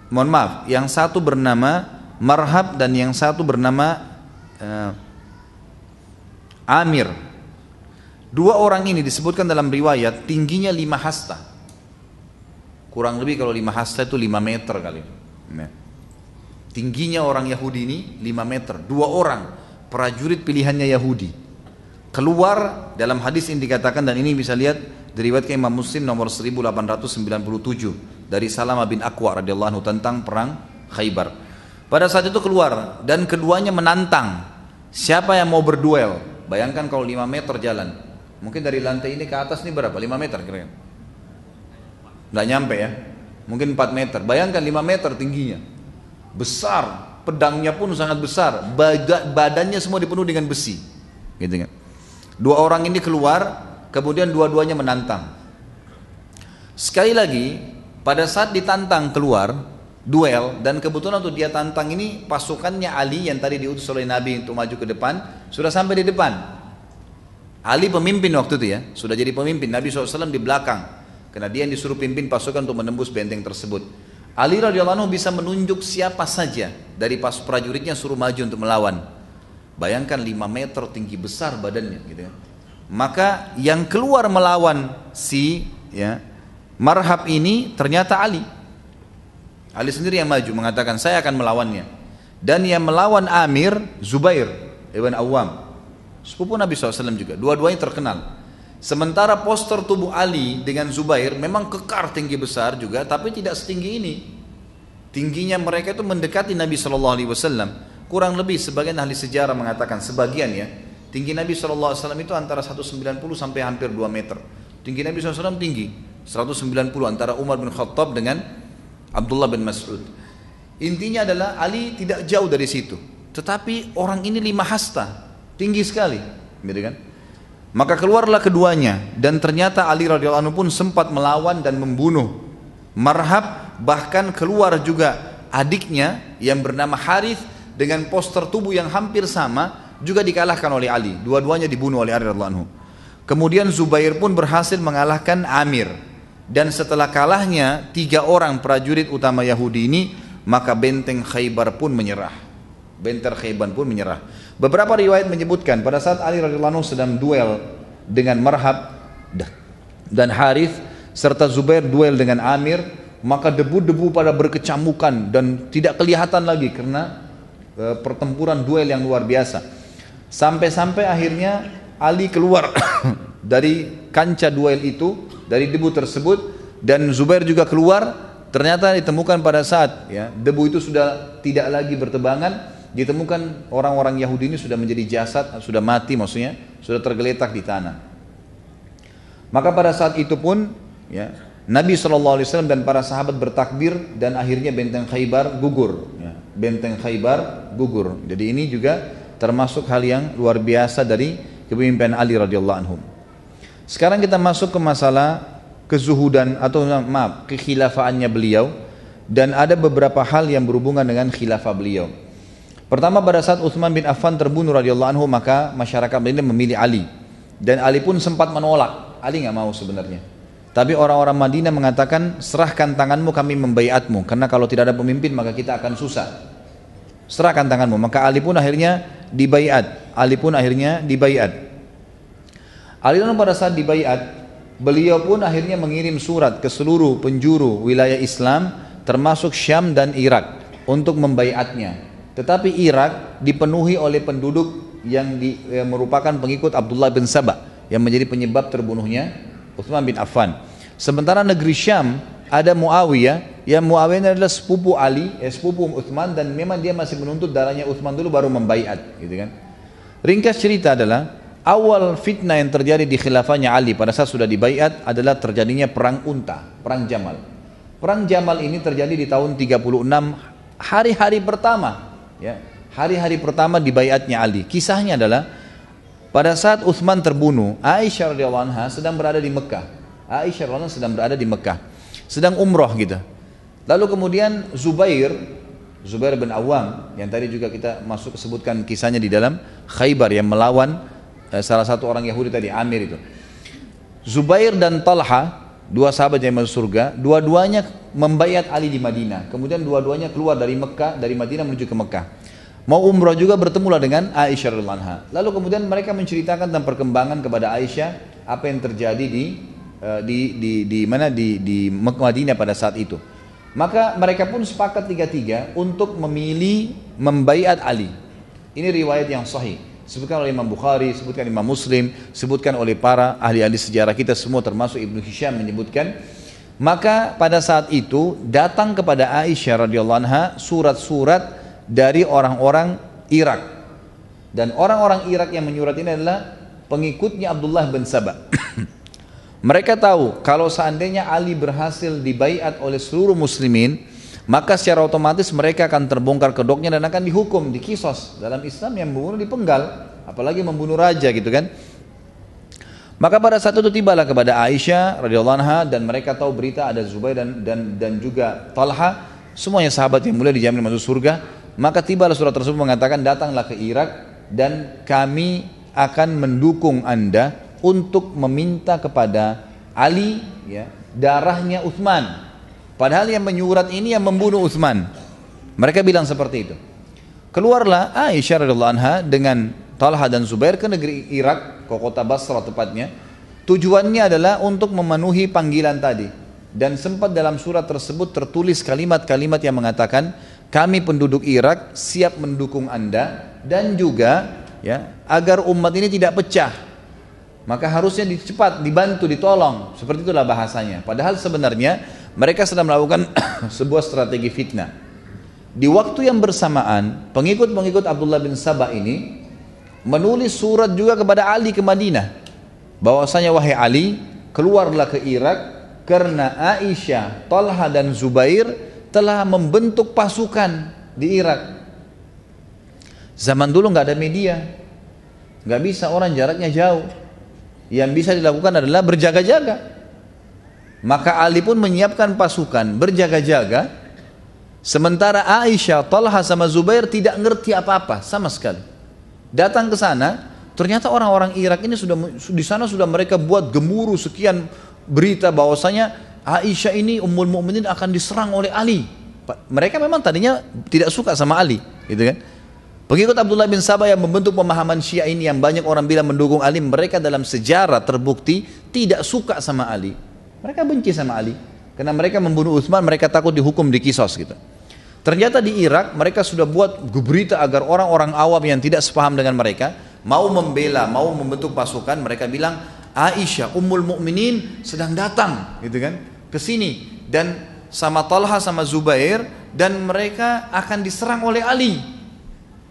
mohon maaf, yang satu bernama Marhab dan yang satu bernama Amir. Dua orang ini disebutkan dalam riwayat tingginya 5 hasta. Kurang lebih kalau 5 hasta itu 5 meter kali. Nah, tingginya orang Yahudi ini 5 meter. Dua orang prajurit pilihannya Yahudi keluar. Dalam hadis ini dikatakan, dan ini bisa lihat diriwayatkan Imam Muslim nomor 1897 dari Salamah bin Aqwa radhiyallahu anhu tentang perang Khaybar. Pada saat itu keluar dan keduanya menantang siapa yang mau berduel. Bayangkan kalau 5 meter jalan, mungkin dari lantai ini ke atas ini berapa? 5 meter kira-kira? Nggak nyampe ya, mungkin 4 meter. Bayangkan 5 meter tingginya, besar, pedangnya pun sangat besar, badannya semua dipenuhi dengan besi, gitu kan. Dua orang ini keluar, kemudian dua-duanya menantang. Sekali lagi, pada saat ditantang keluar, duel, dan kebetulan untuk dia tantang ini, pasukannya Ali yang tadi diutus oleh Nabi untuk maju ke depan, sudah sampai di depan. Ali pemimpin waktu itu ya, sudah jadi pemimpin, Nabi SAW di belakang, karena dia yang disuruh pimpin pasukan untuk menembus benteng tersebut. Ali radhiyallahu anhu bisa menunjuk siapa saja dari prajuritnya suruh maju untuk melawan. Bayangkan 5 meter tinggi besar badannya, gitu ya. Maka yang keluar melawan si Marhab ini ternyata Ali. Ali sendiri yang maju mengatakan, saya akan melawannya. Dan yang melawan Amir, Zubair ibn Awam, sepupu Nabi SAW juga. Dua-duanya terkenal. Sementara poster tubuh Ali dengan Zubair memang kekar tinggi besar juga, tapi tidak setinggi ini. Tingginya mereka itu mendekati Nabi SAW. Kurang lebih sebagian ahli sejarah mengatakan, sebagian ya, tinggi Nabi SAW itu antara 190 sampai hampir 2 meter. Tinggi Nabi SAW tinggi 190, antara Umar bin Khattab dengan Abdullah bin Mas'ud. Intinya adalah Ali tidak jauh dari situ, tetapi orang ini 5 hasta, tinggi sekali, gitu kan? Maka keluarlah keduanya, dan ternyata Ali radhiyallahu anhu pun sempat melawan dan membunuh Marhab. Bahkan keluar juga adiknya yang bernama Harith dengan poster tubuh yang hampir sama, juga dikalahkan oleh Ali. Dua-duanya dibunuh oleh Ali radhiyallahu anhu. Kemudian Zubair pun berhasil mengalahkan Amir. Dan setelah kalahnya 3 orang prajurit utama Yahudi ini, maka benteng Khaybar pun menyerah. Benteng Khaybar pun menyerah. Beberapa riwayat menyebutkan pada saat Ali radhiyallahu anhu sedang duel dengan Marhab dan Harith, serta Zubair duel dengan Amir, maka debu-debu pada berkecamukan dan tidak kelihatan lagi karena pertempuran duel yang luar biasa. Sampai-sampai akhirnya Ali keluar dari kancah duel itu, dari debu tersebut, dan Zubair juga keluar. Ternyata ditemukan pada saat ya, debu itu sudah tidak lagi bertebangan, ditemukan orang-orang Yahudi ini sudah menjadi jasad, sudah mati maksudnya, sudah tergeletak di tanah. Maka pada saat itu pun ya, Nabi SAW dan para sahabat bertakbir dan akhirnya benteng Khaybar gugur. Ya, benteng Khaybar gugur. Jadi ini juga termasuk hal yang luar biasa dari kepemimpinan Ali radhiyallahu anhu. Sekarang kita masuk ke masalah kezuhudan atau maaf kekhilafaannya beliau, dan ada beberapa hal yang berhubungan dengan khilafah beliau. Pertama, pada saat Utsman bin Affan terbunuh radhiyallahu anhu, maka masyarakat Madinah memilih Ali, dan Ali pun sempat menolak. Ali nggak mau sebenarnya, tapi orang-orang Madinah mengatakan, serahkan tanganmu, kami membaiatmu, karena kalau tidak ada pemimpin maka kita akan susah. Serahkan tanganmu. Maka Ali pun akhirnya dibaiat. Ali pada saat dibaiat, beliau pun akhirnya mengirim surat ke seluruh penjuru wilayah Islam termasuk Syam dan Irak untuk membaiatnya. Tetapi Irak dipenuhi oleh penduduk yang merupakan pengikut Abdullah bin Sabah yang menjadi penyebab terbunuhnya Utsman bin Affan. Sementara negeri Syam ada Muawiyah, yang Muawiyah adalah sepupu Ali, sepupu Utsman, dan memang dia masih menuntut darahnya Utsman dulu baru membaiat, gitu kan. Ringkas cerita adalah awal fitnah yang terjadi di khilafahnya Ali pada saat sudah dibaiat adalah terjadinya perang unta, perang Jamal. Perang Jamal ini terjadi di tahun 36, hari-hari pertama, ya, hari-hari pertama dibaiatnya Ali. Kisahnya adalah pada saat Utsman terbunuh, Aisyah radhiyallahu anha sedang berada di Mekah. Sedang umroh gitu. Lalu kemudian Zubair bin Awam yang tadi juga kita sebutkan kisahnya di dalam Khaybar yang melawan salah satu orang Yahudi tadi, Amir itu. Zubair dan Talha, dua sahabat yang masuk surga, dua-duanya membaiat Ali di Madinah. Kemudian dua-duanya keluar dari Mekah, dari Madinah menuju ke Mekah. Mau umrah juga, bertemulah dengan Aisyah radhiyallahu anha. Lalu kemudian mereka menceritakan tentang perkembangan kepada Aisyah apa yang terjadi di Madinah pada saat itu. Maka mereka pun sepakat tiga-tiga untuk memilih membaiat Ali. Ini riwayat yang sahih. Sebutkan oleh Imam Bukhari, sebutkan Imam Muslim, sebutkan oleh para ahli-ahli sejarah kita semua termasuk Ibnu Hisham menyebutkan. Maka pada saat itu datang kepada Aisyah radhiyallahu anha surat-surat dari orang-orang Irak. Dan orang-orang Irak yang menyurat ini adalah pengikutnya Abdullah bin Sabah. Mereka tahu kalau seandainya Ali berhasil dibaiat oleh seluruh muslimin, maka secara otomatis mereka akan terbongkar kedoknya dan akan dihukum, dikisos. Dalam Islam yang membunuh dipenggal, apalagi membunuh raja gitu kan. Maka pada saat itu tibalah kepada Aisyah radhiyallahu anha, dan mereka tahu berita ada Zubair dan juga Talha, semuanya sahabat yang mulia dijamin masuk surga. Maka tibalah surat tersebut mengatakan, datanglah ke Irak dan kami akan mendukung Anda untuk meminta kepada Ali ya, darahnya Utsman. Padahal yang menyurat ini yang membunuh Utsman. Mereka bilang seperti itu. Keluarlah Aisyah radhiyallahu anha dengan Talha dan Zubair ke negeri Irak, ke kota Basra tepatnya. Tujuannya adalah untuk memenuhi panggilan tadi. Dan sempat dalam surat tersebut tertulis kalimat-kalimat yang mengatakan, kami penduduk Irak siap mendukung Anda, dan juga ya, agar umat ini tidak pecah. Maka harusnya cepat dibantu, ditolong. Seperti itulah bahasanya. Padahal sebenarnya mereka sedang melakukan sebuah strategi fitnah. Di waktu yang bersamaan, pengikut-pengikut Abdullah bin Sabah ini menulis surat juga kepada Ali ke Madinah. Bahwasanya wahai Ali, keluarlah ke Irak karena Aisyah, Talha dan Zubair telah membentuk pasukan di Irak. Zaman dulu nggak ada media, nggak bisa, orang jaraknya jauh. Yang bisa dilakukan adalah berjaga-jaga. Maka Ali pun menyiapkan pasukan berjaga-jaga, sementara Aisyah, Talha sama Zubair tidak ngerti apa-apa sama sekali. Datang ke sana, ternyata orang-orang Irak ini di sana sudah mereka buat gemuruh sekian berita bahwasanya Aisyah ini Ummul Mukminin akan diserang oleh Ali. Mereka memang tadinya tidak suka sama Ali, gitu kan? Pengikut Abdullah bin Sabah yang membentuk pemahaman Syiah ini yang banyak orang bilang mendukung Ali, mereka dalam sejarah terbukti tidak suka sama Ali. Mereka benci sama Ali karena mereka membunuh Utsman, mereka takut dihukum, dikisos gitu. Ternyata di Irak mereka sudah buat berita agar orang-orang awam yang tidak sepaham dengan mereka mau membela, mau membentuk pasukan, mereka bilang Aisyah Ummul Mukminin sedang datang, gitu kan, ke sini, dan sama Talha sama Zubair, dan mereka akan diserang oleh Ali.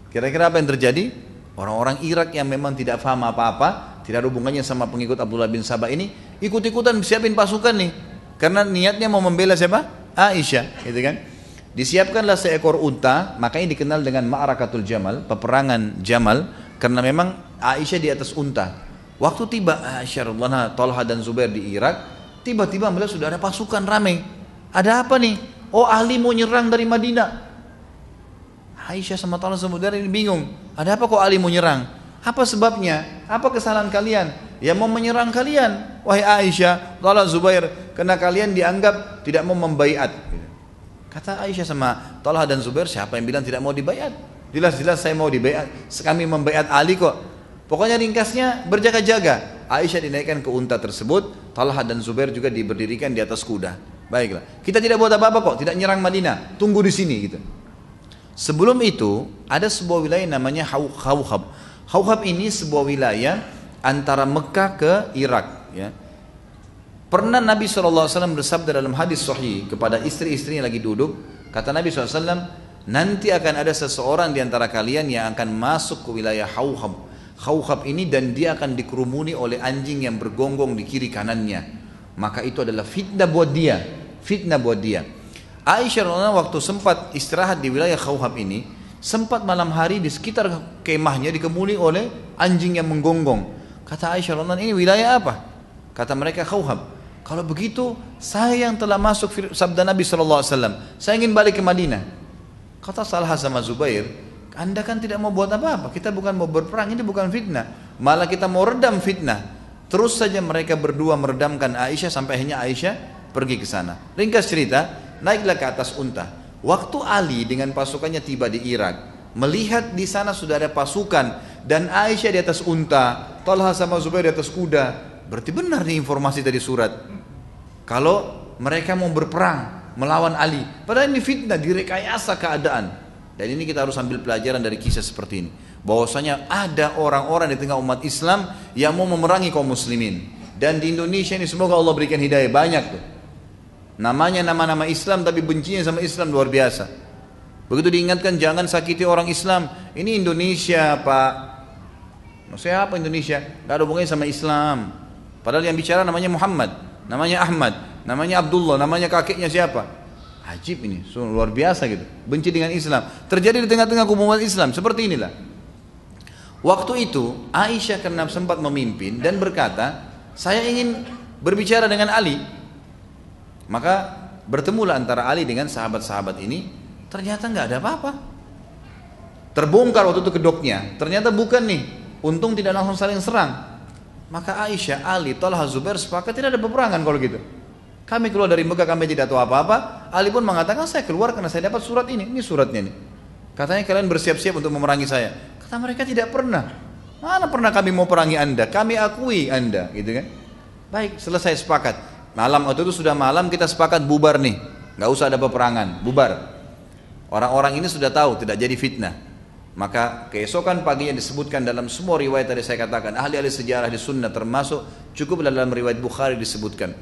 Kira-kira apa yang terjadi? Orang-orang Irak yang memang tidak paham apa-apa, tidak ada hubungannya sama pengikut Abdullah bin Sabah ini, ikut-ikutan siapin pasukan nih, karena niatnya mau membela siapa? Aisyah, gitu kan. Disiapkanlah seekor unta, makanya dikenal dengan Ma'rakatul Jamal, peperangan Jamal, karena memang Aisyah di atas unta. Waktu tiba Aisyah radhiyallahu anha, Talha dan Zubair di Irak, tiba-tiba melihat sudah ada pasukan ramai. Ada apa nih? Oh, Ali mau nyerang dari Madinah. Aisyah sama Talha sama Zubair ini bingung. Ada apa kok Ali mau nyerang? Apa sebabnya? Apa kesalahan kalian? Ya mau menyerang kalian, wahai Aisyah, Talha, Zubair, karena kalian dianggap tidak mau membaiat. Kata Aisyah sama Talha dan Zubair, siapa yang bilang tidak mau dibaiat? Jelas-jelas saya mau dibaiat. Kami membaiat Ali kok. Pokoknya ringkasnya berjaga-jaga. Aisyah dinaikkan ke unta tersebut, Talha dan Zubair juga diberdirikan di atas kuda. Baiklah, kita tidak buat apa-apa kok, tidak nyerang Madinah, tunggu di sini gitu. Sebelum itu ada sebuah wilayah namanya Hauhab. Hauhab ini sebuah wilayah antara Mekah ke Irak, ya. Pernah Nabi SAW bersabda dalam hadis sahih kepada istri-istri yang lagi duduk, kata Nabi SAW, nanti akan ada seseorang di antara kalian yang akan masuk ke wilayah Hauhab. Hauhab ini, dan dia akan dikerumuni oleh anjing yang bergonggong di kiri kanannya. Maka itu adalah fitnah buat dia, fitnah buat dia. Aisyah radhiyallahu waktu sempat istirahat di wilayah Hauhab ini, sempat malam hari di sekitar kemahnya dikemuli oleh anjing yang menggonggong. Kata Aisyah radhiyallahu ini wilayah apa? Kata mereka Hauhab. Kalau begitu, saya yang telah masuk sabda Nabi SAW, saya ingin balik ke Madinah. Kata Talha sama Zubair, Anda kan tidak mau buat apa-apa, kita bukan mau berperang, ini bukan fitnah, malah kita mau redam fitnah. Terus saja mereka berdua meredamkan Aisyah sampai akhirnya Aisyah pergi ke sana. Ringkas cerita, naiklah ke atas unta. Waktu Ali dengan pasukannya tiba di Irak, melihat di sana sudah ada pasukan dan Aisyah di atas unta, Talha sama Zubair di atas kuda, berarti benar nih informasi tadi surat. Kalau mereka mau berperang melawan Ali, padahal ini fitnah, direkayasa keadaan. Dan ini kita harus ambil pelajaran dari kisah seperti ini, bahwasanya ada orang-orang di tengah umat Islam yang mau memerangi kaum muslimin. Dan di Indonesia ini semoga Allah berikan hidayah, banyak tuh. Namanya nama-nama Islam tapi bencinya sama Islam luar biasa. Begitu diingatkan jangan sakiti orang Islam. Ini Indonesia, Pak. Maksudnya apa Indonesia? Gak ada hubungannya sama Islam. Padahal yang bicara namanya Muhammad, namanya Ahmad, namanya Abdullah, namanya kakeknya siapa? Ajib ini, luar biasa gitu. Benci dengan Islam. Terjadi di tengah-tengah umat Islam seperti inilah. Waktu itu Aisyah karena sempat memimpin dan berkata, saya ingin berbicara dengan Ali. Maka bertemulah antara Ali dengan sahabat-sahabat ini. Ternyata nggak ada apa-apa. Terbongkar waktu itu kedoknya. Ternyata bukan nih. Untung tidak langsung saling serang. Maka Aisyah, Ali, Talha, Zubair sepakat tidak ada peperangan kalau gitu. Kami keluar dari Mekah, kami tidak tahu apa-apa. Ali pun mengatakan saya keluar karena saya dapat surat ini. Ini suratnya nih. Katanya kalian bersiap-siap untuk memerangi saya. Kata mereka tidak pernah. Mana pernah kami mau perangi anda? Kami akui anda, gitu kan? Baik, selesai sepakat. Malam waktu itu sudah malam, kita sepakat bubar nih. Nggak usah ada peperangan, bubar. Orang-orang ini sudah tahu tidak jadi fitnah. Maka keesokan paginya disebutkan dalam semua riwayat tadi saya katakan, ahli-ahli sejarah di sunnah termasuk cukup dalam riwayat Bukhari disebutkan.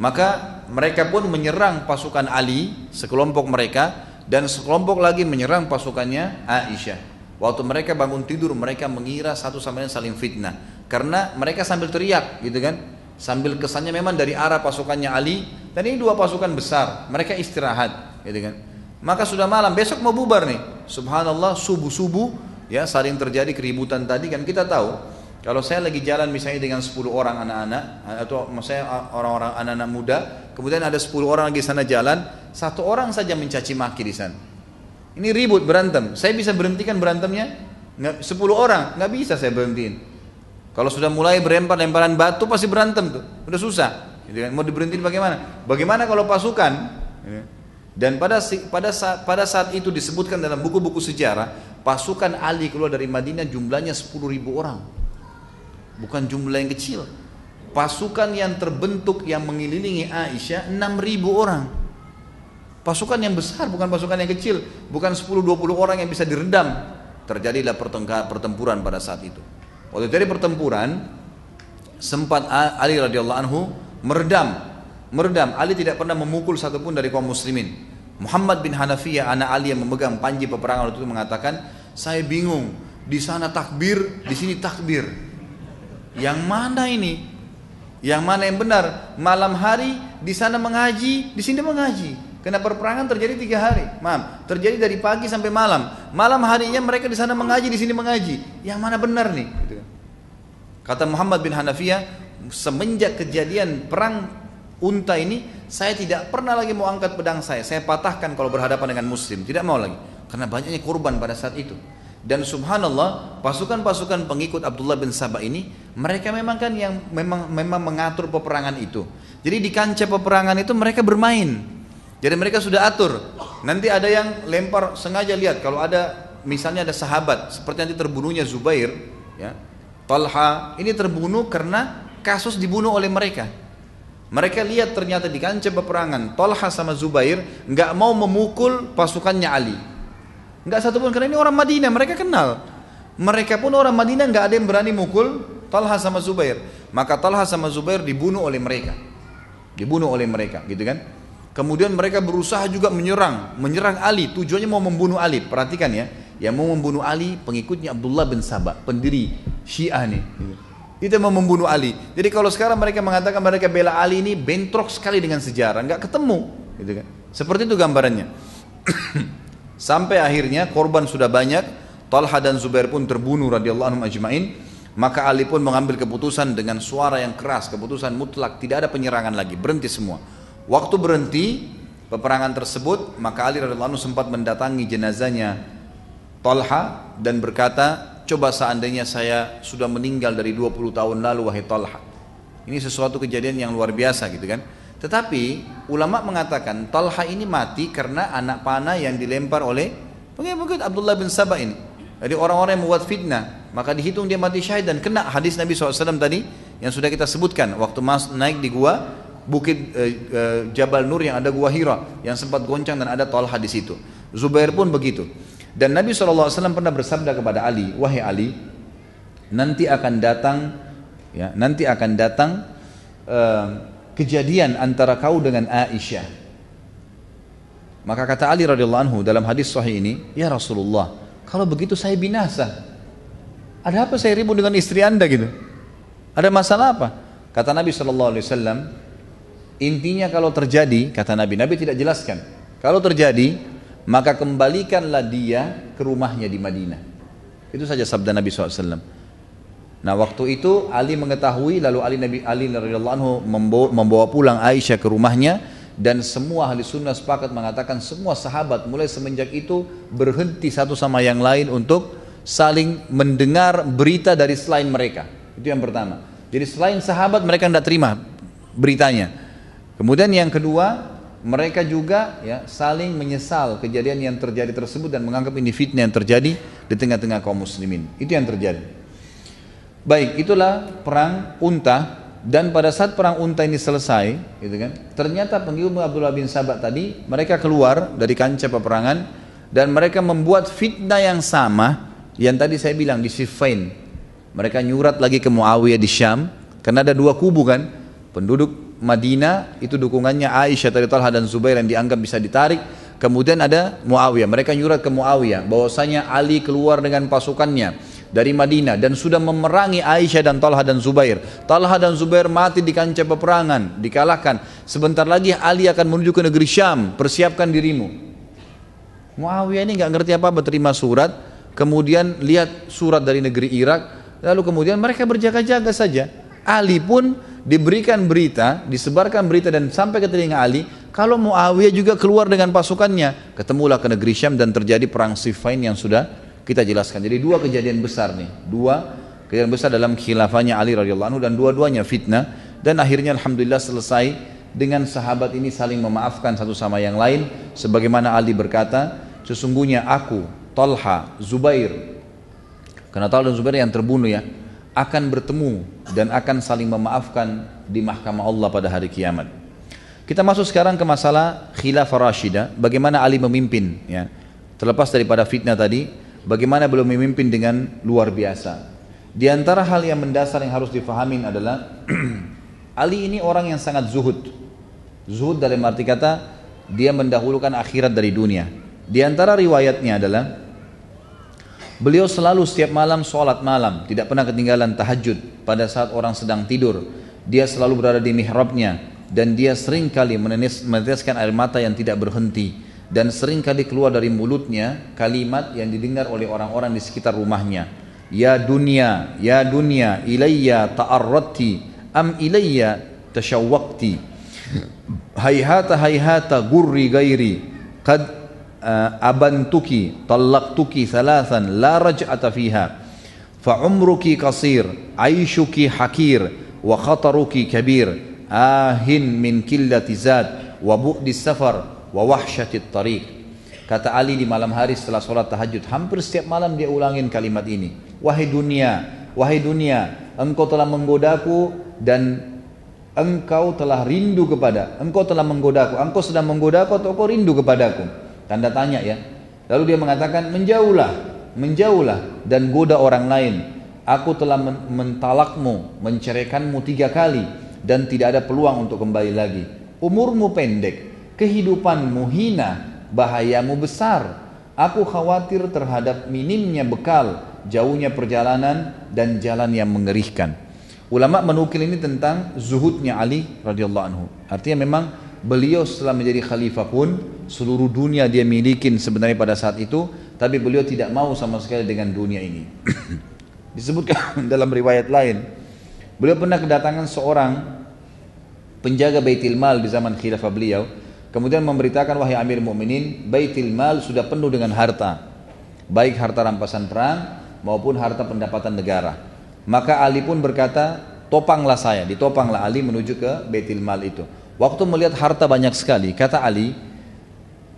Maka mereka pun menyerang pasukan Ali, sekelompok mereka, dan sekelompok lagi menyerang pasukannya Aisyah. Waktu mereka bangun tidur, mereka mengira satu sama lain saling fitnah. Karena mereka sambil teriak gitu kan, sambil kesannya memang dari arah pasukannya Ali, dan ini dua pasukan besar, mereka istirahat gitu kan. Maka sudah malam, besok mau bubar nih. Subhanallah, subuh-subuh ya saling terjadi keributan tadi kan. Kita tahu kalau saya lagi jalan misalnya dengan 10 orang anak-anak atau misalnya orang-orang anak-anak muda, kemudian ada 10 orang lagi sana jalan, satu orang saja mencaci maki di sana. Ini ribut, berantem. Saya bisa berhentikan berantemnya? 10 orang, nggak bisa saya berhentiin. Kalau sudah mulai berlempar-lemparan batu pasti berantem tuh, udah susah. Gitu kan? Mau diberhentiin bagaimana? Bagaimana kalau pasukan? Dan pada saat itu disebutkan dalam buku-buku sejarah, pasukan Ali keluar dari Madinah jumlahnya 10.000 orang. Bukan jumlah yang kecil. Pasukan yang terbentuk yang mengelilingi Aisyah 6.000 orang. Pasukan yang besar, bukan pasukan yang kecil. Bukan 10-20 orang yang bisa diredam. Terjadilah pertempuran pada saat itu. Waktu terjadi pertempuran, sempat Ali radhiyallahu anhu meredam. Ali tidak pernah memukul satupun dari kaum muslimin. Muhammad bin Hanafiyah, anak Ali yang memegang panji peperangan waktu itu mengatakan, saya bingung, di sana takbir, di sini takbir. Yang mana ini? Yang mana yang benar? Malam hari di sana mengaji, di sini mengaji. Karena perperangan terjadi 3 hari. Maaf, terjadi dari pagi sampai malam. Malam harinya mereka di sana mengaji, di sini mengaji. Yang mana benar nih? Gitu. Kata Muhammad bin Hanafiyah, semenjak kejadian perang unta ini, saya tidak pernah lagi mau angkat pedang saya. Saya patahkan kalau berhadapan dengan muslim. Tidak mau lagi. Karena banyaknya korban pada saat itu. Dan subhanallah, pasukan-pasukan pengikut Abdullah bin Sabah ini, mereka memang kan yang memang mengatur peperangan itu. Jadi di kancah peperangan itu mereka bermain. Jadi mereka sudah atur. Nanti ada yang lempar, sengaja lihat kalau ada misalnya ada sahabat seperti nanti terbunuhnya Zubair, ya, Talha ini terbunuh karena kasus dibunuh oleh mereka. Mereka lihat ternyata di kancah peperangan Talha sama Zubair nggak mau memukul pasukannya Ali. Nggak satupun, karena ini orang Madinah, mereka kenal. Mereka pun orang Madinah, nggak ada yang berani mukul Talha sama Zubair. Maka Talha sama Zubair dibunuh oleh mereka, gitu kan? Kemudian mereka berusaha juga menyerang Ali, tujuannya mau membunuh Ali. Perhatikan ya, yang mau membunuh Ali pengikutnya Abdullah bin Sabah, pendiri Syiah nih. Itu mau membunuh Ali. Jadi kalau sekarang mereka mengatakan mereka bela Ali, ini bentrok sekali dengan sejarah, nggak ketemu, gitu kan? Seperti itu gambarannya. Sampai akhirnya korban sudah banyak, Talha dan Zubair pun terbunuh radhiyallahu anhum ajmain. Maka Ali pun mengambil keputusan dengan suara yang keras, keputusan mutlak, tidak ada penyerangan lagi, berhenti semua. Waktu berhenti peperangan tersebut, maka Ali radhiyallahu anhu sempat mendatangi jenazahnya Talha dan berkata, coba seandainya saya sudah meninggal dari 20 tahun lalu wahai Talha. Ini sesuatu kejadian yang luar biasa gitu kan. Tetapi ulama mengatakan Talha ini mati karena anak panah yang dilempar oleh pengikut Abdullah bin Sabah ini. Jadi orang-orang yang membuat fitnah, maka dihitung dia mati syahid dan kena hadis Nabi SAW tadi yang sudah kita sebutkan waktu naik di gua Bukit Jabal Nur yang ada gua Hira yang sempat goncang dan ada Talha di situ. Zubair pun begitu. Dan Nabi SAW pernah bersabda kepada Ali, wahai Ali, nanti akan datang kejadian antara kau dengan Aisyah. Maka kata Ali radhiyallahu anhu dalam hadis sahih ini, ya Rasulullah, kalau begitu saya binasa. Ada apa saya ribut dengan istri anda gitu? Ada masalah apa? Kata Nabi SAW, intinya kalau terjadi, kata Nabi tidak jelaskan. Kalau terjadi, maka kembalikanlah dia ke rumahnya di Madinah. Itu saja sabda Nabi SAW. Nah waktu itu Ali mengetahui, lalu Ali radhiyallahu anhu membawa pulang Aisyah ke rumahnya. Dan semua ahli sunnah sepakat mengatakan semua sahabat mulai semenjak itu berhenti satu sama yang lain untuk saling mendengar berita dari selain mereka. Itu yang pertama. Jadi selain sahabat mereka tidak terima beritanya. Kemudian yang kedua, mereka juga ya saling menyesal kejadian yang terjadi tersebut dan menganggap ini fitnah yang terjadi di tengah-tengah kaum muslimin. Itu yang terjadi. Baik, itulah perang Unta. Dan pada saat perang Unta ini selesai, gitu kan, ternyata pengikut Abdullah bin Sabah tadi mereka keluar dari kancah peperangan dan mereka membuat fitnah yang sama yang tadi saya bilang di Siffin. Mereka nyurat lagi ke Muawiyah di Syam karena ada dua kubu kan, penduduk Madinah itu dukungannya Aisyah, Talha dan Zubair yang dianggap bisa ditarik. Kemudian ada Muawiyah, mereka nyurat ke Muawiyah bahwasanya Ali keluar dengan pasukannya dari Madinah dan sudah memerangi Aisyah dan Talha dan Zubair. Talha dan Zubair mati di kancah peperangan, dikalahkan. Sebentar lagi Ali akan menuju ke negeri Syam, persiapkan dirimu. Muawiyah ini nggak ngerti apa-apa, terima surat, kemudian lihat surat dari negeri Irak, lalu kemudian mereka berjaga-jaga saja. Ali pun diberikan berita, disebarkan berita dan sampai ke telinga Ali, kalau Muawiyah juga keluar dengan pasukannya, ketemulah ke negeri Syam dan terjadi perang Siffin yang sudah kita jelaskan. Jadi dua kejadian besar nih, dua kejadian besar dalam khilafahnya Ali radhiyallahu anhu dan dua-duanya fitnah dan akhirnya alhamdulillah selesai dengan sahabat ini saling memaafkan satu sama yang lain sebagaimana Ali berkata, sesungguhnya aku, Talha, Zubair, karena Talha dan Zubair yang terbunuh ya, akan bertemu dan akan saling memaafkan di mahkamah Allah pada hari kiamat. Kita masuk sekarang ke masalah khilafah Rashidah, bagaimana Ali memimpin ya. Terlepas daripada fitnah tadi, bagaimana beliau memimpin dengan luar biasa. Di antara hal yang mendasar yang harus difahamin adalah Ali ini orang yang sangat zuhud. Zuhud dalam arti kata dia mendahulukan akhirat dari dunia. Di antara riwayatnya adalah beliau selalu setiap malam sholat malam, tidak pernah ketinggalan tahajud. Pada saat orang sedang tidur, dia selalu berada di mihrabnya, dan dia sering kali meneteskan air mata yang tidak berhenti, dan sering kali keluar dari mulutnya kalimat yang didengar oleh orang-orang di sekitar rumahnya. Ya dunia, ilayya ta'arratti am ilayya tashawwaqti. Hayhata gurri gairi qad abantuki talaqtuki thalathan la raj'ata fiha fa umruki qasir aishuki hakir wa khataruki kabir ahin min qillati zad wa bu'di safar wa wahsyati tariq. Kata Ali di malam hari setelah sholat tahajud, hampir setiap malam dia ulangin kalimat ini. Wahai dunia, engkau telah menggodaku dan engkau telah rindu kepada, engkau telah menggodaku, engkau sedang menggodaku atau engkau rindu kepadaku? Tanda tanya ya. Lalu dia mengatakan, menjauhlah dan goda orang lain. Aku telah mentalakmu, menceraikanmu 3 kali dan tidak ada peluang untuk kembali lagi. Umurmu pendek, kehidupanmu hina, bahayamu besar. Aku khawatir terhadap minimnya bekal, jauhnya perjalanan dan jalan yang mengerikan. Ulama menukil ini tentang zuhudnya Ali radhiyallahu anhu. Artinya memang beliau setelah menjadi khalifah pun seluruh dunia dia milikin sebenarnya pada saat itu, tapi beliau tidak mau sama sekali dengan dunia ini. Disebutkan dalam riwayat lain, beliau pernah kedatangan seorang penjaga Baitul Mal di zaman khilafah beliau, kemudian memberitakan, wahai Amir Mukminin, Baitul Mal sudah penuh dengan harta, baik harta rampasan perang maupun harta pendapatan negara. Maka Ali pun berkata, topanglah saya. Ditopanglah Ali menuju ke Baitul Mal itu. Waktu melihat harta banyak sekali, kata Ali,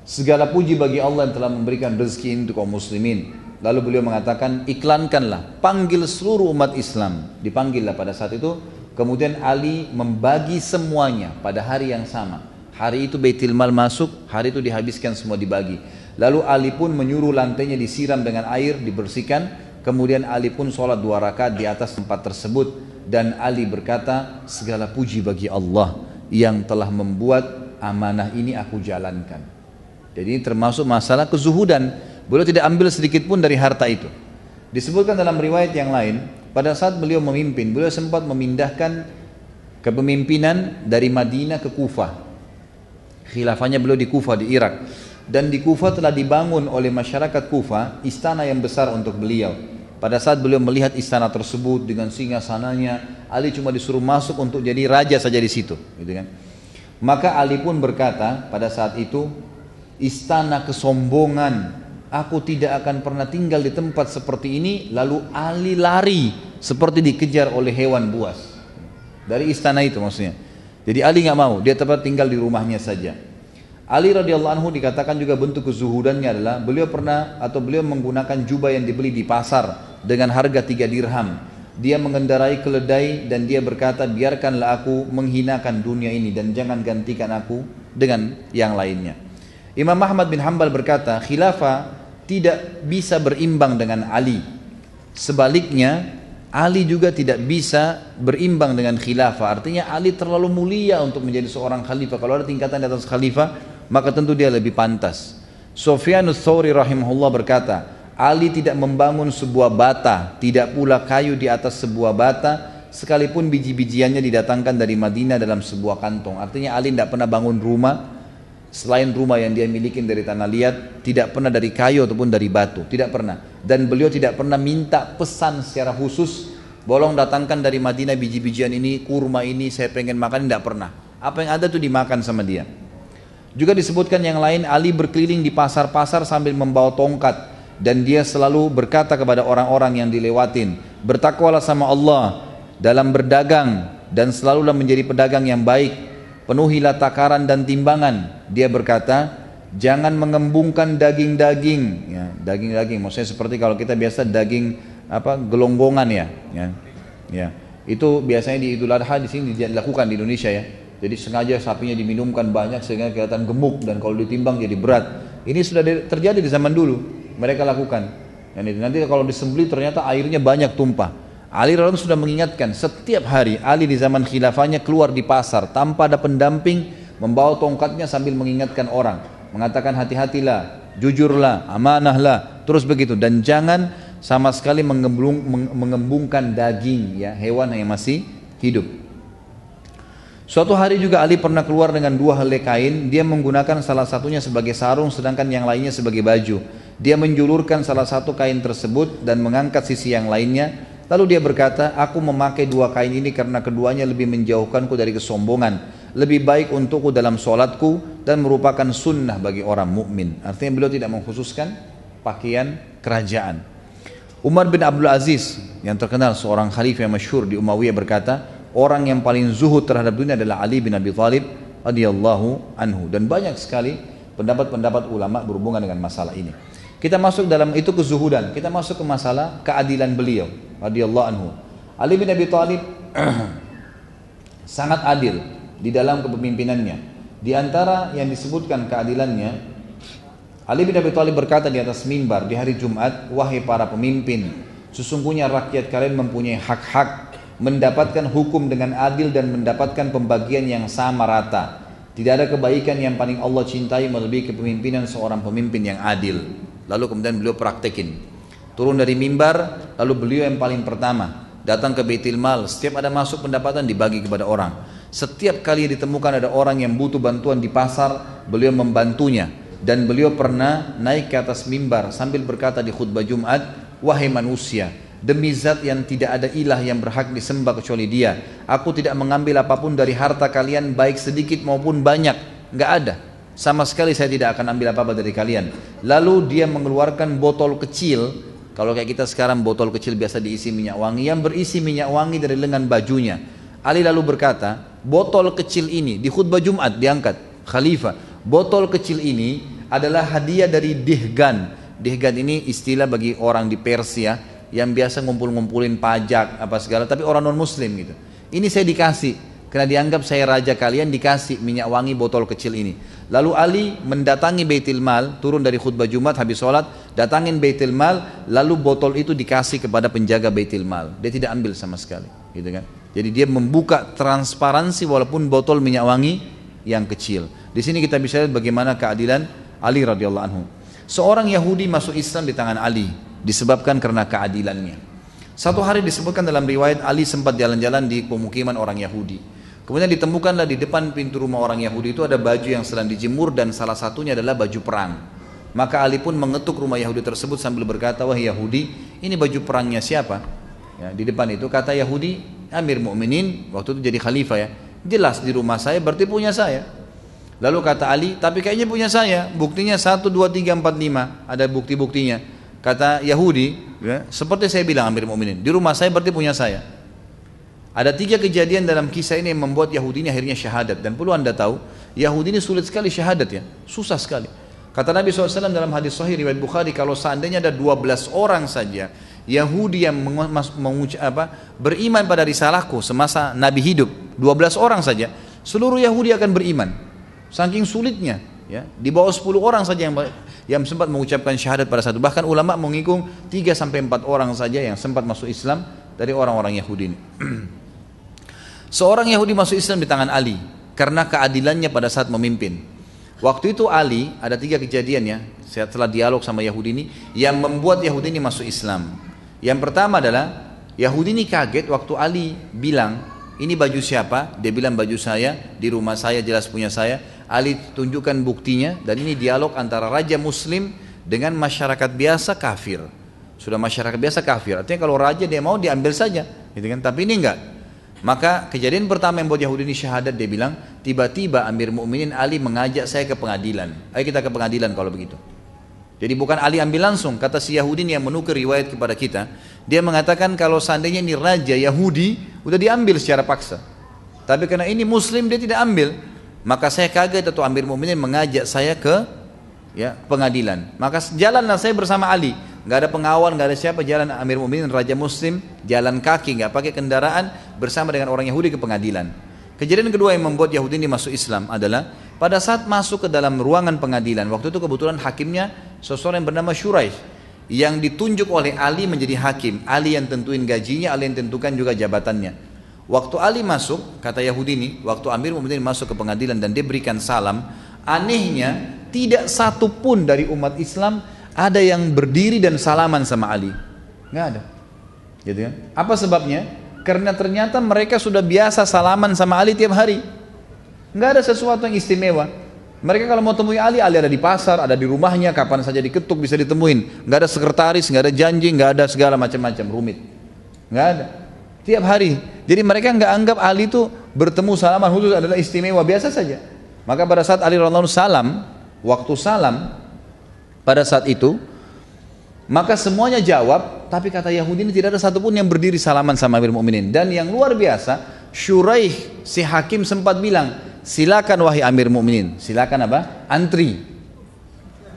segala puji bagi Allah yang telah memberikan rezeki ini untuk kaum muslimin. Lalu beliau mengatakan, iklankanlah, panggil seluruh umat Islam. Dipanggillah pada saat itu. Kemudian Ali membagi semuanya pada hari yang sama. Hari itu Baitul Mal masuk, hari itu dihabiskan semua dibagi. Lalu Ali pun menyuruh lantainya disiram dengan air, dibersihkan. Kemudian Ali pun sholat 2 rakaat di atas tempat tersebut. Dan Ali berkata, segala puji bagi Allah yang telah membuat amanah ini aku jalankan. Jadi ini termasuk masalah kezuhudan. Beliau tidak ambil sedikit pun dari harta itu. Disebutkan dalam riwayat yang lain, pada saat beliau memimpin, beliau sempat memindahkan kepemimpinan dari Madinah ke Kufah. Khilafahnya beliau di Kufah, di Irak. Dan di Kufah telah dibangun oleh masyarakat Kufah istana yang besar untuk beliau. Pada saat beliau melihat istana tersebut dengan singgasananya, Ali cuma disuruh masuk untuk jadi raja saja di situ, gitu kan. Maka Ali pun berkata pada saat itu, istana kesombongan, aku tidak akan pernah tinggal di tempat seperti ini. Lalu Ali lari seperti dikejar oleh hewan buas dari istana itu maksudnya. Jadi Ali nggak mau, dia tetap tinggal di rumahnya saja. Ali radhiyallahu anhu dikatakan juga bentuk kezuhudannya adalah beliau menggunakan jubah yang dibeli di pasar dengan harga 3 dirham. Dia mengendarai keledai dan dia berkata, biarkanlah aku menghinakan dunia ini dan jangan gantikan aku dengan yang lainnya. Imam Ahmad bin Hanbal berkata, khilafah tidak bisa berimbang dengan Ali. Sebaliknya, Ali juga tidak bisa berimbang dengan khilafah. Artinya Ali terlalu mulia untuk menjadi seorang khalifah. Kalau ada tingkatan di atas khalifah, maka tentu dia lebih pantas. Sufyanus Tsauri rahimahullah berkata, Ali tidak membangun sebuah bata, tidak pula kayu di atas sebuah bata, sekalipun biji-bijiannya didatangkan dari Madinah dalam sebuah kantong. Artinya Ali tidak pernah bangun rumah selain rumah yang dia miliki dari tanah liat, tidak pernah dari kayu ataupun dari batu, tidak pernah. Dan beliau tidak pernah minta pesan secara khusus, bolong datangkan dari Madinah biji-bijian ini, kurma ini, saya pengen makan, tidak pernah. Apa yang ada itu dimakan sama dia. Juga disebutkan yang lain, Ali berkeliling di pasar-pasar sambil membawa tongkat, dan dia selalu berkata kepada orang-orang yang dilewatin, bertakwalah sama Allah dalam berdagang dan selalulah menjadi pedagang yang baik, penuhilah takaran dan timbangan. Dia berkata, jangan mengembungkan daging-daging, ya, daging-daging maksudnya seperti kalau kita biasa daging gelonggongan ya. Itu biasanya di Idul Adha di sini dilakukan di Indonesia ya. Jadi sengaja sapinya diminumkan banyak sehingga kelihatan gemuk dan kalau ditimbang jadi berat. Ini sudah terjadi di zaman dulu, mereka lakukan. Dan nanti kalau disembelih ternyata airnya banyak tumpah. Ali radhiyallahu anhu sudah mengingatkan setiap hari. Ali di zaman khilafahnya keluar di pasar tanpa ada pendamping, membawa tongkatnya sambil mengingatkan orang, mengatakan hati-hatilah, jujurlah, amanahlah, terus begitu, dan jangan sama sekali mengembungkan daging ya hewan yang masih hidup. Suatu hari juga Ali pernah keluar dengan 2 helai kain. Dia menggunakan salah satunya sebagai sarung, sedangkan yang lainnya sebagai baju. Dia menjulurkan salah satu kain tersebut dan mengangkat sisi yang lainnya. Lalu dia berkata, aku memakai 2 kain ini karena keduanya lebih menjauhkanku dari kesombongan, lebih baik untukku dalam sholatku, dan merupakan sunnah bagi orang mukmin. Artinya beliau tidak mengkhususkan pakaian kerajaan. Umar bin Abdul Aziz yang terkenal seorang khalifah yang masyhur di Umayyah berkata, orang yang paling zuhud terhadap dunia adalah Ali bin Abi Thalib radhiyallahu anhu. Dan banyak sekali pendapat-pendapat ulama berhubungan dengan masalah ini. Kita masuk dalam itu kezuhudan, kita masuk ke masalah keadilan beliau radhiyallahu anhu. Ali bin Abi Thalib sangat adil di dalam kepemimpinannya. Di antara yang disebutkan keadilannya, Ali bin Abi Thalib berkata di atas mimbar di hari Jumat, wahai para pemimpin, sesungguhnya rakyat kalian mempunyai hak-hak, mendapatkan hukum dengan adil dan mendapatkan pembagian yang sama rata. Tidak ada kebaikan yang paling Allah cintai melebihi kepemimpinan seorang pemimpin yang adil. Lalu kemudian beliau praktekin, turun dari mimbar, lalu beliau yang paling pertama datang ke Baitul Mal. Setiap ada masuk pendapatan dibagi kepada orang. Setiap kali ditemukan ada orang yang butuh bantuan di pasar, beliau membantunya. Dan beliau pernah naik ke atas mimbar sambil berkata di khutbah Jumat, wahai manusia, demi zat yang tidak ada ilah yang berhak disembah kecuali dia, aku tidak mengambil apapun dari harta kalian, baik sedikit maupun banyak, nggak ada. Sama sekali saya tidak akan ambil apa-apa dari kalian. Lalu dia mengeluarkan botol kecil, kalau kayak kita sekarang botol kecil biasa diisi minyak wangi, yang berisi minyak wangi dari lengan bajunya. Ali lalu berkata, botol kecil ini di khutbah Jumat diangkat, khalifah, botol kecil ini adalah hadiah dari Dihgan. Dihgan ini istilah bagi orang di Persia yang biasa ngumpul-ngumpulin pajak apa segala, tapi orang non muslim gitu. Ini saya dikasih karena dianggap saya raja kalian, dikasih minyak wangi botol kecil ini. Lalu Ali mendatangi Baitul Mal, turun dari khutbah Jumat habis sholat, datangin Baitul Mal, lalu botol itu dikasih kepada penjaga Baitul Mal. Dia tidak ambil sama sekali, gitu kan? Jadi dia membuka transparansi walaupun botol minyak wangi yang kecil. Di sini kita bisa lihat bagaimana keadilan Ali radhiyallahu anhu. Seorang Yahudi masuk Islam di tangan Ali disebabkan karena keadilannya. Satu hari disebutkan dalam riwayat, Ali sempat jalan-jalan di pemukiman orang Yahudi. Kemudian ditemukanlah di depan pintu rumah orang Yahudi itu ada baju yang sedang dijemur dan salah satunya adalah baju perang. Maka Ali pun mengetuk rumah Yahudi tersebut sambil berkata, wahai Yahudi, ini baju perangnya siapa? Ya, di depan itu kata Yahudi, Amir Mu'minin, waktu itu jadi khalifah ya, jelas di rumah saya berarti punya saya. Lalu kata Ali, tapi kayaknya punya saya, buktinya 1, 2, 3, 4, 5, ada bukti-buktinya. Kata Yahudi, ya, seperti saya bilang Amir Mu'minin, di rumah saya berarti punya saya. Ada 3 kejadian dalam kisah ini yang membuat Yahudi ini akhirnya syahadat. Dan perlu anda tahu, Yahudi ini sulit sekali syahadat ya, susah sekali. Kata Nabi SAW dalam hadis sahih riwayat Bukhari, kalau seandainya ada 12 orang saja Yahudi yang beriman pada risalahku semasa Nabi hidup, 12 orang saja, seluruh Yahudi akan beriman. Saking sulitnya, ya, di bawah 10 orang saja yang sempat mengucapkan syahadat pada satu. Bahkan ulama menghitung 3-4 orang saja yang sempat masuk Islam dari orang-orang Yahudi ini. Seorang Yahudi masuk Islam di tangan Ali karena keadilannya pada saat memimpin. Waktu itu Ali, ada 3 kejadian ya, setelah dialog sama Yahudi ini yang membuat Yahudi ini masuk Islam. Yang pertama adalah Yahudi ini kaget waktu Ali bilang, ini baju siapa? Dia bilang baju saya, di rumah saya, jelas punya saya. Ali tunjukkan buktinya, dan ini dialog antara raja muslim dengan masyarakat biasa kafir. Sudah masyarakat biasa kafir, artinya kalau raja dia mau diambil saja, gitu kan? Tapi ini enggak. Maka kejadian pertama yang buat Yahudi ini syahadat, dia bilang, tiba-tiba Amir Mu'minin Ali mengajak saya ke pengadilan. Ayo kita ke pengadilan kalau begitu. Jadi bukan Ali ambil langsung, kata si Yahudi ini yang menukir riwayat kepada kita. Dia mengatakan kalau seandainya ini raja Yahudi, udah diambil secara paksa. Tapi karena ini Muslim dia tidak ambil. Maka saya kaget atau Amir Mu'minin mengajak saya ke pengadilan. Maka jalanlah saya bersama Ali. Gak ada pengawal, gak ada siapa, jalan Amir Mu'minin raja Muslim, jalan kaki, gak pakai kendaraan, bersama dengan orang Yahudi ke pengadilan. Kejadian kedua yang membuat Yahudi ini masuk Islam adalah pada saat masuk ke dalam ruangan pengadilan. Waktu itu kebetulan hakimnya seseorang yang bernama Shuraih. yang ditunjuk oleh Ali menjadi hakim. Ali yang tentuin gajinya, Ali yang tentukan juga jabatannya. Waktu Ali masuk, kata Yahudi ini, waktu Amir Mu'minin masuk ke pengadilan dan dia berikan salam, anehnya tidak satu pun dari umat Islam ada yang berdiri dan salaman sama Ali. Nggak ada. Gitu kan? Apa sebabnya? Karena ternyata mereka sudah biasa salaman sama Ali tiap hari. Nggak ada sesuatu yang istimewa. Mereka kalau mau temui Ali, Ali ada di pasar, ada di rumahnya, kapan saja diketuk bisa ditemuin. Nggak ada sekretaris, nggak ada janji, nggak ada segala macam-macam rumit. Nggak ada. Tiap hari. Jadi mereka nggak anggap Ali itu bertemu salaman khusus adalah istimewa, biasa saja. Maka pada saat Ali radhiyallahu anhu salam, waktu salam pada saat itu, maka semuanya jawab, tapi kata Yahudi ini tidak ada satupun yang berdiri salaman sama Amir Mu'minin. Dan yang luar biasa, Syuraih si hakim sempat bilang, silakan wahai Amir Mu'minin, silakan apa? Antri.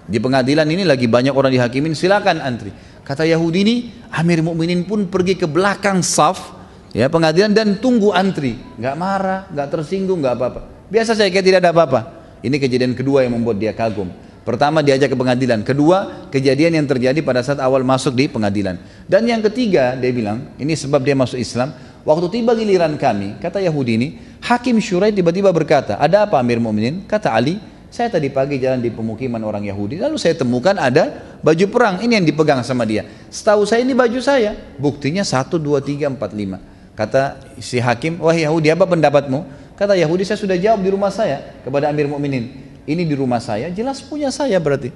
Di pengadilan ini lagi banyak orang dihakimin, silakan antri. Kata Yahudi ini, Amir Mu'minin pun pergi ke belakang saf, ya pengadilan dan tunggu antri. Nggak marah, nggak tersinggung, nggak apa-apa. Biasa saja kayak tidak ada apa-apa. Ini kejadian kedua yang membuat dia kagum. Pertama diajak ke pengadilan, kedua kejadian yang terjadi pada saat awal masuk di pengadilan. Dan yang ketiga dia bilang, ini sebab dia masuk Islam. Waktu tiba giliran kami, kata Yahudi ini, Hakim Syuraih tiba-tiba berkata, ada apa Amir Mu'minin? Kata Ali, saya tadi pagi jalan di pemukiman orang Yahudi, lalu saya temukan ada baju perang, ini yang dipegang sama dia. Setahu saya ini baju saya, buktinya 1, 2, 3, 4, 5. Kata si Hakim, wahai Yahudi apa pendapatmu? Kata Yahudi, saya sudah jawab di rumah saya kepada Amir Mu'minin. Ini di rumah saya, jelas punya saya berarti.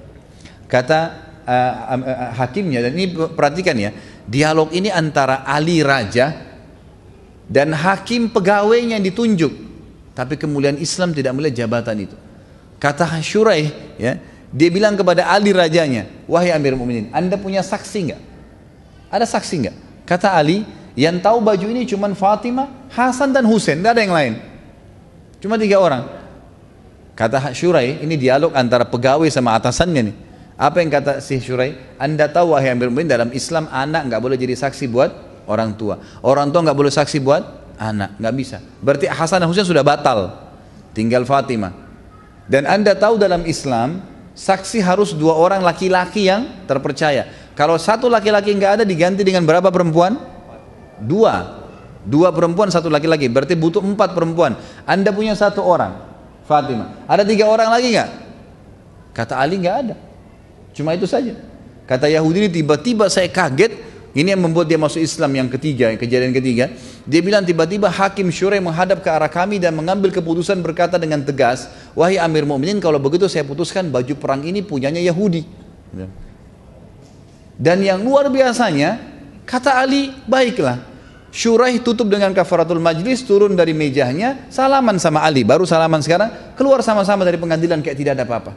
Kata hakimnya, dan ini perhatikan ya, dialog ini antara Ali Raja dan hakim pegawainya yang ditunjuk. Tapi kemuliaan Islam tidak melihat jabatan itu. Kata Syuraih, ya, dia bilang kepada Ali Rajanya, wahai Amir Mu'minin, Anda punya saksi enggak? Ada saksi enggak? Kata Ali, yang tahu baju ini cuma Fatimah, Hasan dan Husain, tidak ada yang lain. Cuma 3 orang. Kata Syuraih, ini dialog antara pegawai sama atasannya nih. Apa yang kata si Syuraih? Anda tahu wahai Amir Mu'minin, dalam Islam anak nggak boleh jadi saksi buat orang tua. Orang tua nggak boleh saksi buat anak, nggak bisa. Berarti Hasan dan Husain sudah batal, tinggal Fatimah. Dan Anda tahu dalam Islam saksi harus 2 orang laki-laki yang terpercaya. Kalau 1 laki-laki nggak ada, diganti dengan berapa perempuan? 2 perempuan 1 laki-laki, berarti butuh 4 perempuan. Anda punya 1 orang, Fatimah. Ada 3 orang lagi nggak? Kata Ali nggak ada. Cuma itu saja. Kata Yahudi ini, tiba-tiba saya kaget. Ini yang membuat dia masuk Islam yang ketiga, kejadian ketiga. Dia bilang tiba-tiba Hakim Syuraih menghadap ke arah kami dan mengambil keputusan berkata dengan tegas, wahai Amir Mu'minin, kalau begitu saya putuskan baju perang ini punyanya Yahudi. Dan yang luar biasanya, kata Ali, baiklah. Syuraih tutup dengan kafaratul majlis, turun dari mejanya, salaman sama Ali, baru salaman sekarang, keluar sama-sama dari pengadilan kayak tidak ada apa-apa.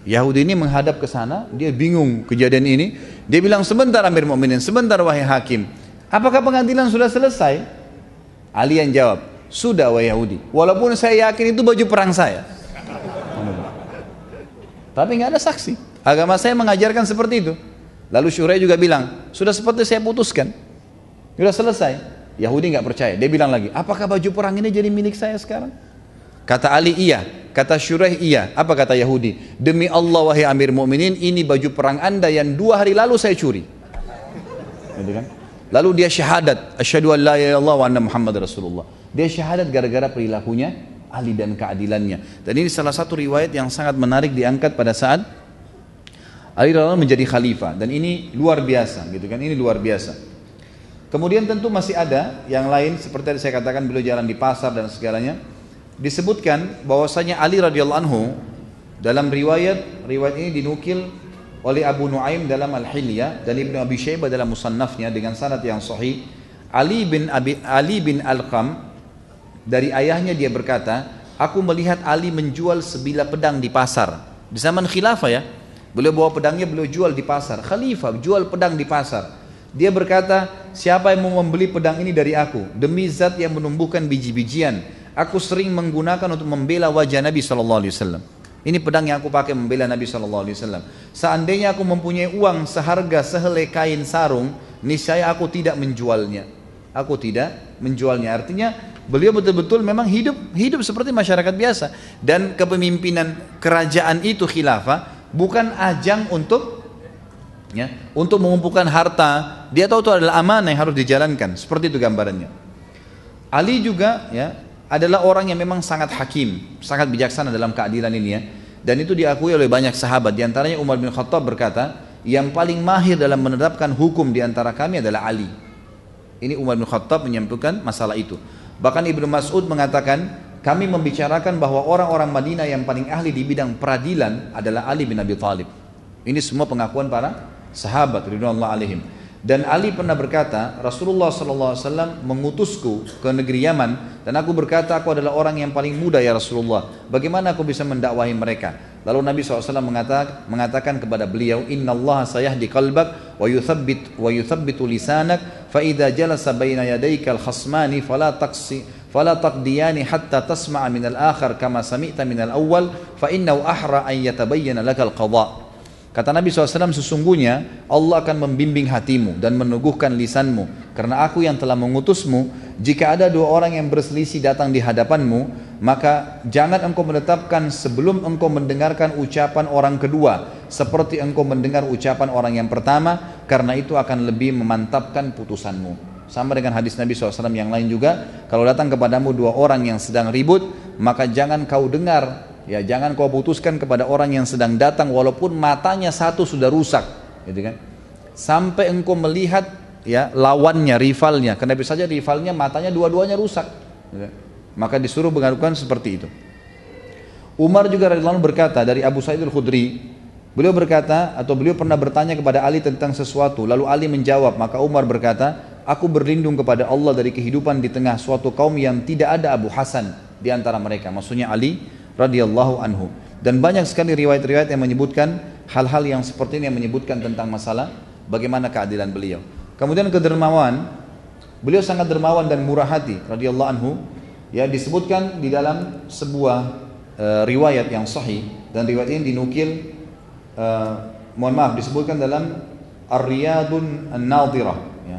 Yahudi ini menghadap ke sana, dia bingung kejadian ini. Dia bilang, sebentar Amir Mu'minin, sebentar wahai hakim, apakah pengadilan sudah selesai? Ali yang jawab, sudah wahai Yahudi, walaupun saya yakin itu baju perang saya. Tapi nggak ada saksi. Agama saya mengajarkan seperti itu. Lalu Syuraih juga bilang, sudah seperti saya putuskan. Sudah selesai. Yahudi nggak percaya. Dia bilang lagi, apakah baju perang ini jadi milik saya sekarang? Kata Ali, iya. Kata Syuraih, iya. Apa kata Yahudi? Demi Allah wahai Amir Mu'minin, ini baju perang Anda yang 2 hari lalu saya curi. Gitu kan? Lalu dia syahadat, asyhadu an la ilaha illallah wa anna Muhammad Rasulullah. Dia syahadat gara-gara perilakunya Ali dan keadilannya. Dan ini salah satu riwayat yang sangat menarik diangkat pada saat Ali radhiyallahu anhu menjadi khalifah. Dan ini luar biasa, gitu kan? Ini luar biasa. Kemudian tentu masih ada yang lain, seperti tadi saya katakan beliau jalan di pasar dan segalanya. Disebutkan bahwasanya Ali radhiyallahu anhu dalam riwayat ini dinukil oleh Abu Nuaim dalam Al-Hilyah dan Ibnu Abi Syaibah dalam Musannafnya dengan sanad yang sahih. Ali bin Alqam dari ayahnya dia berkata, aku melihat Ali menjual sebilah pedang di pasar. Di zaman khilafah ya, beliau bawa pedangnya, beliau jual di pasar. Khalifah jual pedang di pasar. Dia berkata, siapa yang mau membeli pedang ini dari aku? Demi zat yang menumbuhkan biji-bijian, aku sering menggunakan untuk membela wajah Nabi SAW. Ini pedang yang aku pakai membela Nabi SAW. Seandainya aku mempunyai uang seharga sehelai kain sarung, niscaya aku tidak menjualnya. Aku tidak menjualnya. Artinya beliau betul-betul memang hidup seperti masyarakat biasa. Dan kepemimpinan kerajaan itu khilafah bukan ajang untuk Ya, untuk mengumpulkan harta, dia tahu itu adalah amanah yang harus dijalankan. Seperti itu gambarannya. Ali juga ya adalah orang yang memang sangat hakim, sangat bijaksana dalam keadilan ini ya. Dan itu diakui oleh banyak sahabat. Di antaranya Umar bin Khattab berkata, yang paling mahir dalam menerapkan hukum di antara kami adalah Ali. Ini Umar bin Khattab menyampaikan masalah itu. Bahkan Ibnu Mas'ud mengatakan, kami membicarakan bahwa orang-orang Madinah yang paling ahli di bidang peradilan adalah Ali bin Abi Thalib. Ini semua pengakuan para sahabat ridwanullah alaihim. Dan Ali pernah berkata, Rasulullah SAW mengutusku ke negeri Yaman, dan aku berkata, aku adalah orang yang paling muda ya Rasulullah, bagaimana aku bisa mendakwahi mereka? Lalu Nabi SAW mengatakan kepada beliau, innallaha sayahdi qalbak wa yuthabbitu lisanak, fa idza jalasa baina yadayka al-khasmani fala taqdiyani hatta tasma'a min al-akhar kama sami'ta min al-awwal, fa innahu ahra an yatabayyana lakal qadha. Kata Nabi SAW, sesungguhnya Allah akan membimbing hatimu dan meneguhkan lisanmu, karena aku yang telah mengutusmu. Jika ada dua orang yang berselisih datang di hadapanmu, maka jangan engkau menetapkan sebelum engkau mendengarkan ucapan orang kedua seperti engkau mendengar ucapan orang yang pertama, karena itu akan lebih memantapkan putusanmu. Sama dengan hadis Nabi SAW yang lain juga, kalau datang kepadamu dua orang yang sedang ribut, maka jangan kau dengar, ya jangan kau putuskan kepada orang yang sedang datang walaupun matanya satu sudah rusak, gitu kan? Sampai engkau melihat ya lawannya, rivalnya, karena bisa saja rivalnya matanya dua-duanya rusak, gitu kan? Maka disuruh mengadukan seperti itu. Umar juga radhiyallahu anhu berkata dari Abu Sa'id al-Khudri, beliau berkata atau beliau pernah bertanya kepada Ali tentang sesuatu, lalu Ali menjawab, maka Umar berkata, aku berlindung kepada Allah dari kehidupan di tengah suatu kaum yang tidak ada Abu Hasan di antara mereka, maksudnya Ali radhiyallahu anhu. Dan banyak sekali riwayat-riwayat yang menyebutkan hal-hal yang seperti ini, yang menyebutkan tentang masalah bagaimana keadilan beliau. Kemudian kedermawan, beliau sangat dermawan dan murah hati radhiyallahu anhu, ya disebutkan di dalam sebuah riwayat yang sahih, dan riwayat ini dinukil disebutkan dalam Ar-Riyadun An-Nadhirah ya,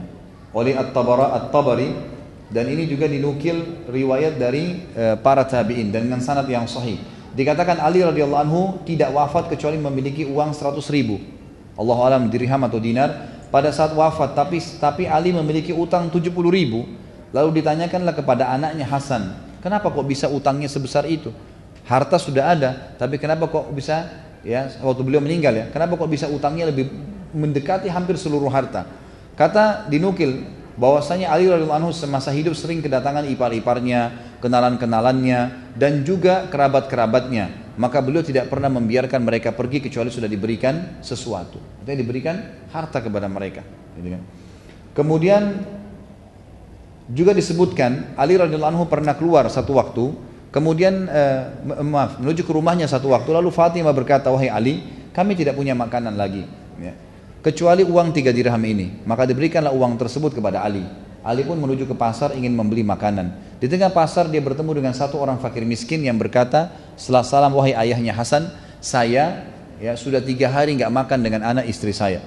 oleh At-Tabari, dan ini juga dinukil riwayat dari para tabi'in dan dengan sanad yang sahih. Dikatakan Ali radhiyallahu anhu tidak wafat kecuali memiliki uang 100.000, Allahu alam dirham atau dinar pada saat wafat, tapi Ali memiliki utang 70.000. Lalu ditanyakanlah kepada anaknya Hasan, kenapa kok bisa utangnya sebesar itu? Harta sudah ada, tapi kenapa kok bisa, ya waktu beliau meninggal ya, kenapa kok bisa utangnya lebih mendekati hampir seluruh harta? Kata dinukil bahwasanya Ali radhiyallahu anhu semasa hidup sering kedatangan ipar-iparnya, kenalan-kenalannya, dan juga kerabat-kerabatnya. Maka beliau tidak pernah membiarkan mereka pergi kecuali sudah diberikan sesuatu, artinya diberikan harta kepada mereka. Kemudian juga disebutkan Ali radhiyallahu anhu pernah keluar satu waktu, kemudian menuju ke rumahnya satu waktu, lalu Fatimah berkata, wahai Ali, kami tidak punya makanan lagi, ya, kecuali uang 3 dirham ini. Maka diberikanlah uang tersebut kepada Ali. Ali pun menuju ke pasar ingin membeli makanan. Di tengah pasar dia bertemu dengan satu orang fakir miskin yang berkata setelah salam, wahai ayahnya Hasan, saya ya sudah 3 hari nggak makan dengan anak istri saya,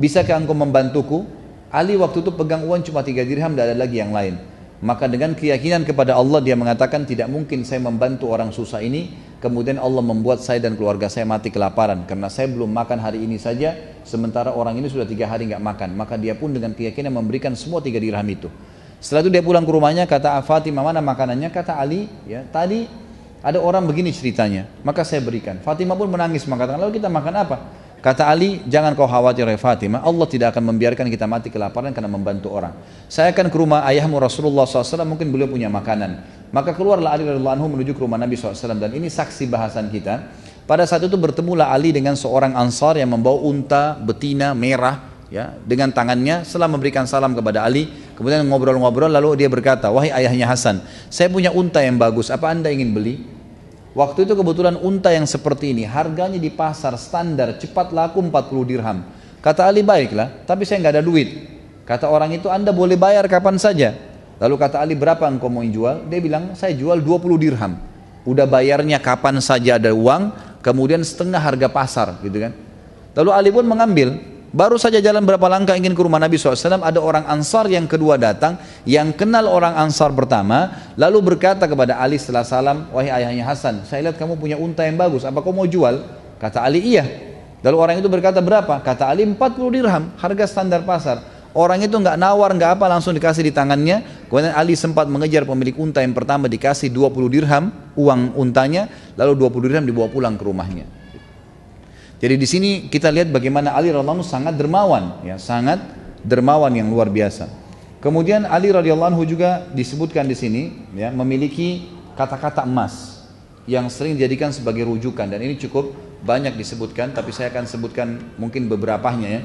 bisakah engkau membantuku? Ali waktu itu pegang uang cuma 3 dirham, tidak ada lagi yang lain. Maka dengan keyakinan kepada Allah dia mengatakan, tidak mungkin saya membantu orang susah ini kemudian Allah membuat saya dan keluarga saya mati kelaparan, karena saya belum makan hari ini saja sementara orang ini sudah 3 hari nggak makan. Maka dia pun dengan keyakinan memberikan semua 3 dirham itu. Setelah itu dia pulang ke rumahnya, kata Fatimah, mana makanannya? Kata Ali, ya tadi ada orang begini ceritanya, maka saya berikan. Fatimah pun menangis mengatakan, lalu kita makan apa? Kata Ali, jangan kau khawatir ya Fatimah, Allah tidak akan membiarkan kita mati kelaparan karena membantu orang. Saya akan ke rumah ayahmu Rasulullah SAW, mungkin beliau punya makanan. Maka keluarlah Ali radhiyallahu anhu menuju ke rumah Nabi SAW, dan ini saksi bahasan kita. Pada saat itu bertemulah Ali dengan seorang Ansar yang membawa unta betina merah, ya, dengan tangannya. Setelah memberikan salam kepada Ali, kemudian ngobrol-ngobrol, lalu dia berkata, wahai ayahnya Hasan, saya punya unta yang bagus, apa anda ingin beli? Waktu itu kebetulan unta yang seperti ini harganya di pasar standar cepat laku 40 dirham. Kata Ali, baiklah, tapi saya nggak ada duit. Kata orang itu, anda boleh bayar kapan saja. Lalu kata Ali, berapa engkau mau jual? Dia bilang, saya jual 20 dirham. Udah bayarnya kapan saja ada uang, kemudian setengah harga pasar, gitu kan. Lalu Ali pun mengambil. Baru saja jalan berapa langkah ingin ke rumah Nabi SAW, ada orang Ansar yang kedua datang, yang kenal orang Ansar pertama, lalu berkata kepada Ali setelah salam, wahai ayahnya Hasan, saya lihat kamu punya unta yang bagus, apa kau mau jual? Kata Ali, iya. Lalu orang itu berkata, berapa? Kata Ali, 40 dirham, harga standar pasar. Orang itu nggak nawar, nggak apa, langsung dikasih di tangannya. Kemudian Ali sempat mengejar pemilik unta yang pertama, dikasih 20 dirham uang untanya, lalu 20 dirham dibawa pulang ke rumahnya. Jadi di sini kita lihat bagaimana Ali radhiyallahu anhu sangat dermawan, ya, sangat dermawan yang luar biasa. Kemudian Ali radhiyallahu anhu juga disebutkan di sini, ya, memiliki kata-kata emas yang sering dijadikan sebagai rujukan, dan ini cukup banyak disebutkan, tapi saya akan sebutkan mungkin beberapanya, ya.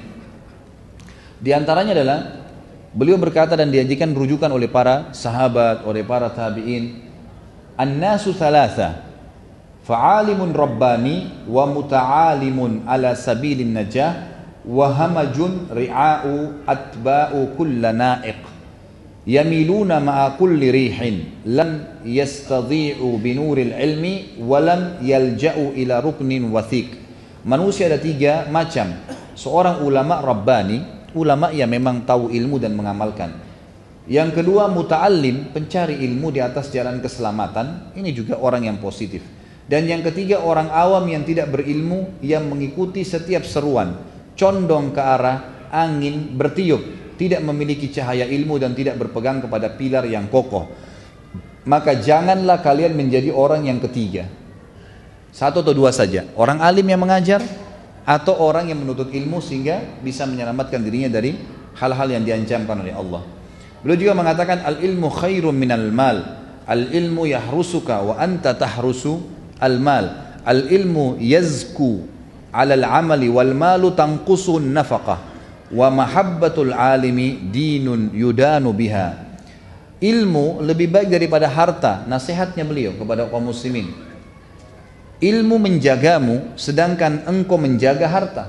Di antaranya adalah beliau berkata dan diajikan rujukan oleh para sahabat, oleh para tabi'in, an-nasu thalatha, fa'alimun rabbani wa muta'alimun ala sabilin najah wa hamajun ri'a'u atba'u kulla na'iq yamiluna ma'a kulli rihin lam yastadhi'u binuril ilmi wa lam yalja'u ila ruknin wathiq. Manusia ada 3 macam. Seorang ulama rabbani, ulama yang memang tahu ilmu dan mengamalkan. Yang kedua muta'allim, pencari ilmu di atas jalan keselamatan, ini juga orang yang positif. Dan yang ketiga orang awam yang tidak berilmu, yang mengikuti setiap seruan, condong ke arah angin bertiup, tidak memiliki cahaya ilmu dan tidak berpegang kepada pilar yang kokoh. Maka janganlah kalian menjadi orang yang ketiga. 1 atau 2 saja, orang alim yang mengajar atau orang yang menuntut ilmu sehingga bisa menyelamatkan dirinya dari hal-hal yang diancamkan oleh Allah. Beliau juga mengatakan al-ilmu khairun minal mal, al-ilmu yahrusuka wa anta tahrusu al-mal, al-ilmu yazku alal amali wal malu tanqusun nafaqah wa mahabbatul alimi dinun yudanu biha. Ilmu lebih baik daripada harta, nasihatnya beliau kepada kaum muslimin. Ilmu menjagamu sedangkan engkau menjaga harta.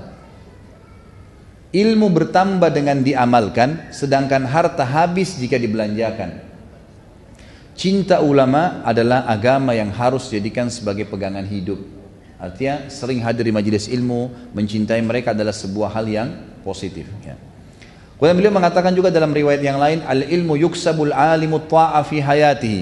Ilmu bertambah dengan diamalkan sedangkan harta habis jika dibelanjakan. Cinta ulama adalah agama yang harus dijadikan sebagai pegangan hidup. Artinya sering hadir di majelis ilmu, mencintai mereka adalah sebuah hal yang positif, ya. Kemudian beliau mengatakan juga dalam riwayat yang lain, al-ilmu yuksabul alimu ta'a fi hayatihi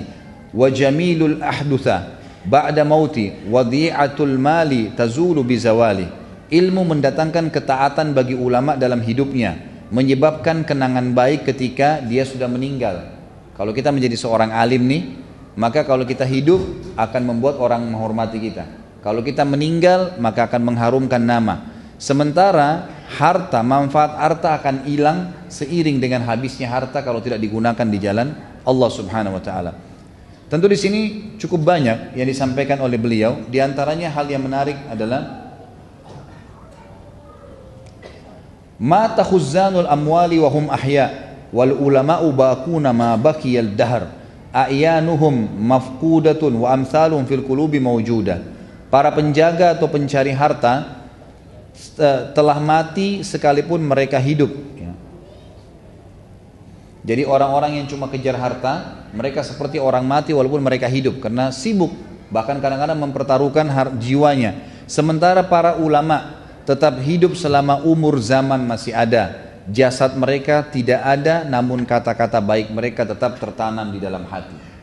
wa jamilul ahdutha ba'da mauti wa dhi'atul mali tazulu bizawali. Ilmu mendatangkan ketaatan bagi ulama dalam hidupnya, menyebabkan kenangan baik ketika dia sudah meninggal. Kalau kita menjadi seorang alim nih, maka kalau kita hidup akan membuat orang menghormati kita. Kalau kita meninggal maka akan mengharumkan nama. Sementara harta, manfaat harta akan hilang seiring dengan habisnya harta kalau tidak digunakan di jalan Allah Subhanahu wa taala. Tentu di sini cukup banyak yang disampaikan oleh beliau. Di antaranya hal yang menarik adalah mata khuzzanul amwali wa hum ahya wal ulama'u baquna ma baqiyal dahr a'yanuhum mafqudatun wa amsalun fil qulubi mawjudah. Para penjaga atau pencari harta telah mati sekalipun mereka hidup, ya. Jadi orang-orang yang cuma kejar harta, mereka seperti orang mati walaupun mereka hidup karena sibuk, bahkan kadang-kadang mempertaruhkan jiwanya. Sementara para ulama tetap hidup selama umur zaman masih ada. Jasad mereka tidak ada, namun kata-kata baik mereka tetap tertanam di dalam hati.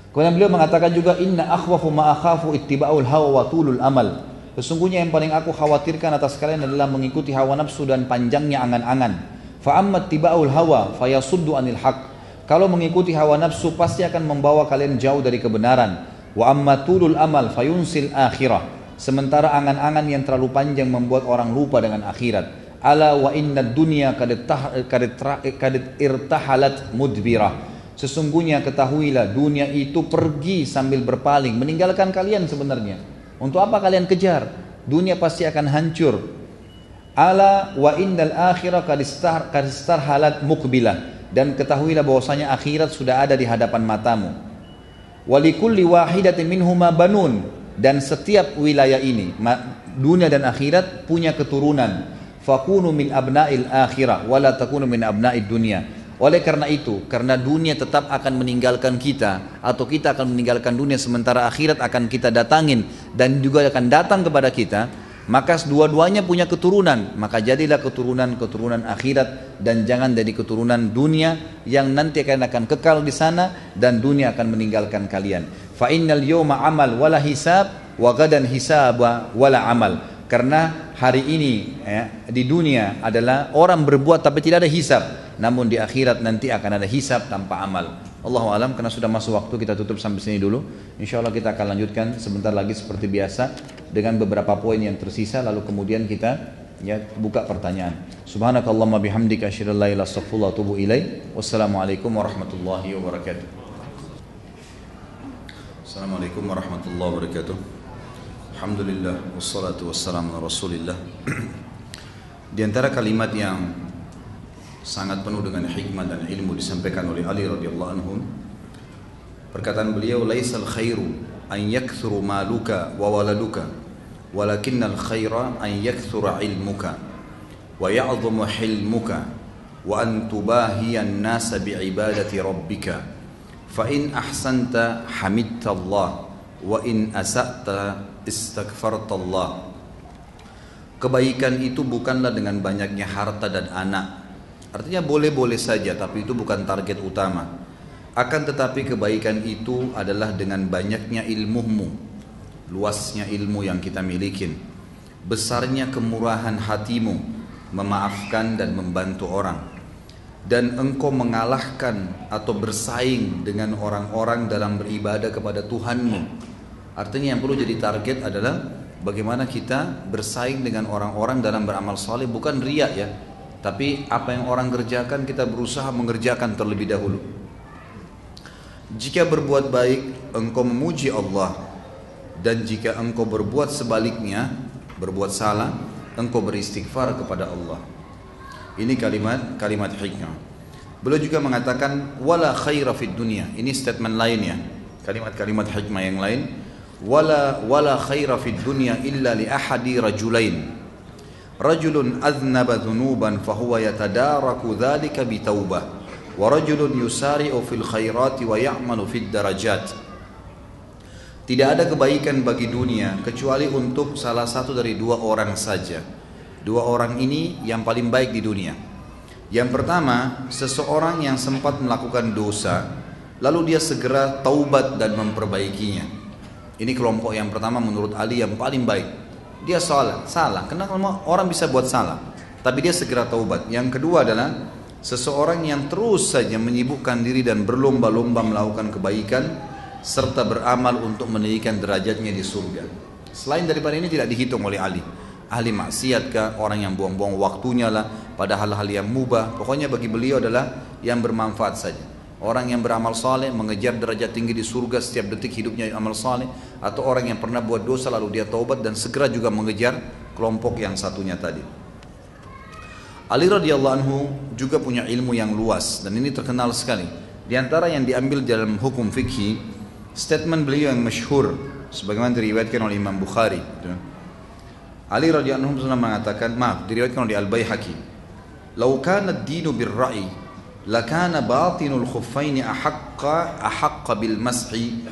Kemudian beliau mengatakan juga inna akhwafu ma akhafu ittiba'ul hawa wa tulul amal. Sesungguhnya yang paling aku khawatirkan atas kalian adalah mengikuti hawa nafsu dan panjangnya angan-angan. Fa amma ittiba'ul hawa fayasuddu anil haq. Kalau mengikuti hawa nafsu pasti akan membawa kalian jauh dari kebenaran. Wa amma tulul amal fayunsil akhirah. Sementara angan-angan yang terlalu panjang membuat orang lupa dengan akhirat. Ala wa inna dunya kad irtahalat mudbirah. Sesungguhnya ketahuilah dunia itu pergi sambil berpaling, meninggalkan kalian sebenarnya. Untuk apa kalian kejar? Dunia pasti akan hancur. Ala wa innal akhirah kad istarhalat muqbilah. Dan ketahuilah bahwasanya akhirat sudah ada di hadapan matamu. Walikulli wahidatin minhuma banun. Dan setiap wilayah ini, dunia dan akhirat punya keturunan. Fakunu min abna'il akhirah wala takunu min abna'id dunia. Oleh karena itu, karena dunia tetap akan meninggalkan kita atau kita akan meninggalkan dunia sementara akhirat akan kita datangin dan juga akan datang kepada kita, maka dua-duanya punya keturunan, maka jadilah keturunan-keturunan akhirat dan jangan jadi keturunan dunia yang nanti akan kekal di sana dan dunia akan meninggalkan kalian. Fa innal yawma amal wala hisab wa gadan hisaba wala amal. Karena hari ini ya, di dunia adalah orang berbuat tapi tidak ada hisab. Namun di akhirat nanti akan ada hisab tanpa amal. Allahu alam, karena sudah masuk waktu, kita tutup sampai sini dulu. Insya Allah kita akan lanjutkan sebentar lagi seperti biasa dengan beberapa poin yang tersisa, lalu kemudian kita ya buka pertanyaan. Subhanakallahumma bihamdika asyhadu an la ilaha illa anta astaghfiruka wa atubu ilaik. Wassalamualaikum warahmatullahi wabarakatuh. Assalamualaikum warahmatullahi wabarakatuh. Alhamdulillah wassalatu wassalamu ala Rasulillah. Di antara kalimat yang sangat penuh dengan hikmah dan ilmu disampaikan oleh Ali radhiyallahu anhu, perkataan beliau, laisal khairu an yakthuru maluka wa waladuka walakinnal khaira an yakthura ilmuka wa ya'dhamu hilmuka wa an tubahiyan nasa bi'ibadati rabbika fa in ahsanta hamidta Allah wa in asa'ta istaghfarta Allah. Kebaikan itu bukanlah dengan banyaknya harta dan anak. Artinya boleh-boleh saja, tapi itu bukan target utama. Akan tetapi kebaikan itu adalah dengan banyaknya ilmumu, luasnya ilmu yang kita milikin, besarnya kemurahan hatimu, memaafkan dan membantu orang, dan engkau mengalahkan atau bersaing dengan orang-orang dalam beribadah kepada Tuhanmu. Artinya yang perlu jadi target adalah bagaimana kita bersaing dengan orang-orang dalam beramal saleh, bukan riya ya. Tapi apa yang orang kerjakan kita berusaha mengerjakan terlebih dahulu. Jika berbuat baik engkau memuji Allah, dan jika engkau berbuat sebaliknya, berbuat salah, engkau beristighfar kepada Allah. Ini kalimat hikmah. Beliau juga mengatakan wala khaira fid dunya. Ini statement lainnya. Kalimat-kalimat hikmah yang lain. Wala khaira fid dunya illa li ahadi rajulain. Rajulun adznaba dhunuban fahuwa yatadaraku dzalika bitaubah wa rajulun yusari'u fil khairati wa ya'malu fid darajat. Tidak ada kebaikan bagi dunia kecuali untuk salah satu dari dua orang saja. Dua orang ini yang paling baik di dunia. Yang pertama, seseorang yang sempat melakukan dosa lalu dia segera taubat dan memperbaikinya. Ini kelompok yang pertama menurut Ali yang paling baik. Dia salah. Kenapa orang bisa buat salah? Tapi dia segera taubat. Yang kedua adalah seseorang yang terus saja menyibukkan diri dan berlomba-lomba melakukan kebaikan serta beramal untuk meninggikan derajatnya di surga. Selain daripada ini tidak dihitung oleh Ali. Ahli maksiat kah, orang yang buang-buang waktunya lah pada hal-hal yang mubah. Pokoknya bagi beliau adalah yang bermanfaat saja. Orang yang beramal saleh mengejar derajat tinggi di surga setiap detik hidupnya amal saleh, atau orang yang pernah buat dosa lalu dia taubat dan segera juga mengejar kelompok yang satunya tadi. Ali radhiyallahu anhu juga punya ilmu yang luas dan ini terkenal sekali. Di antara yang diambil dalam hukum fikih, statement beliau yang masyhur sebagaimana diriwayatkan oleh Imam Bukhari. Ali radhiyallahu anhu pernah mengatakan, diriwayatkan oleh Al-Baihaqi, "Lau kana ad-dinu bir-ra'i lakana batinul khuffaini ahaqqa bil mashi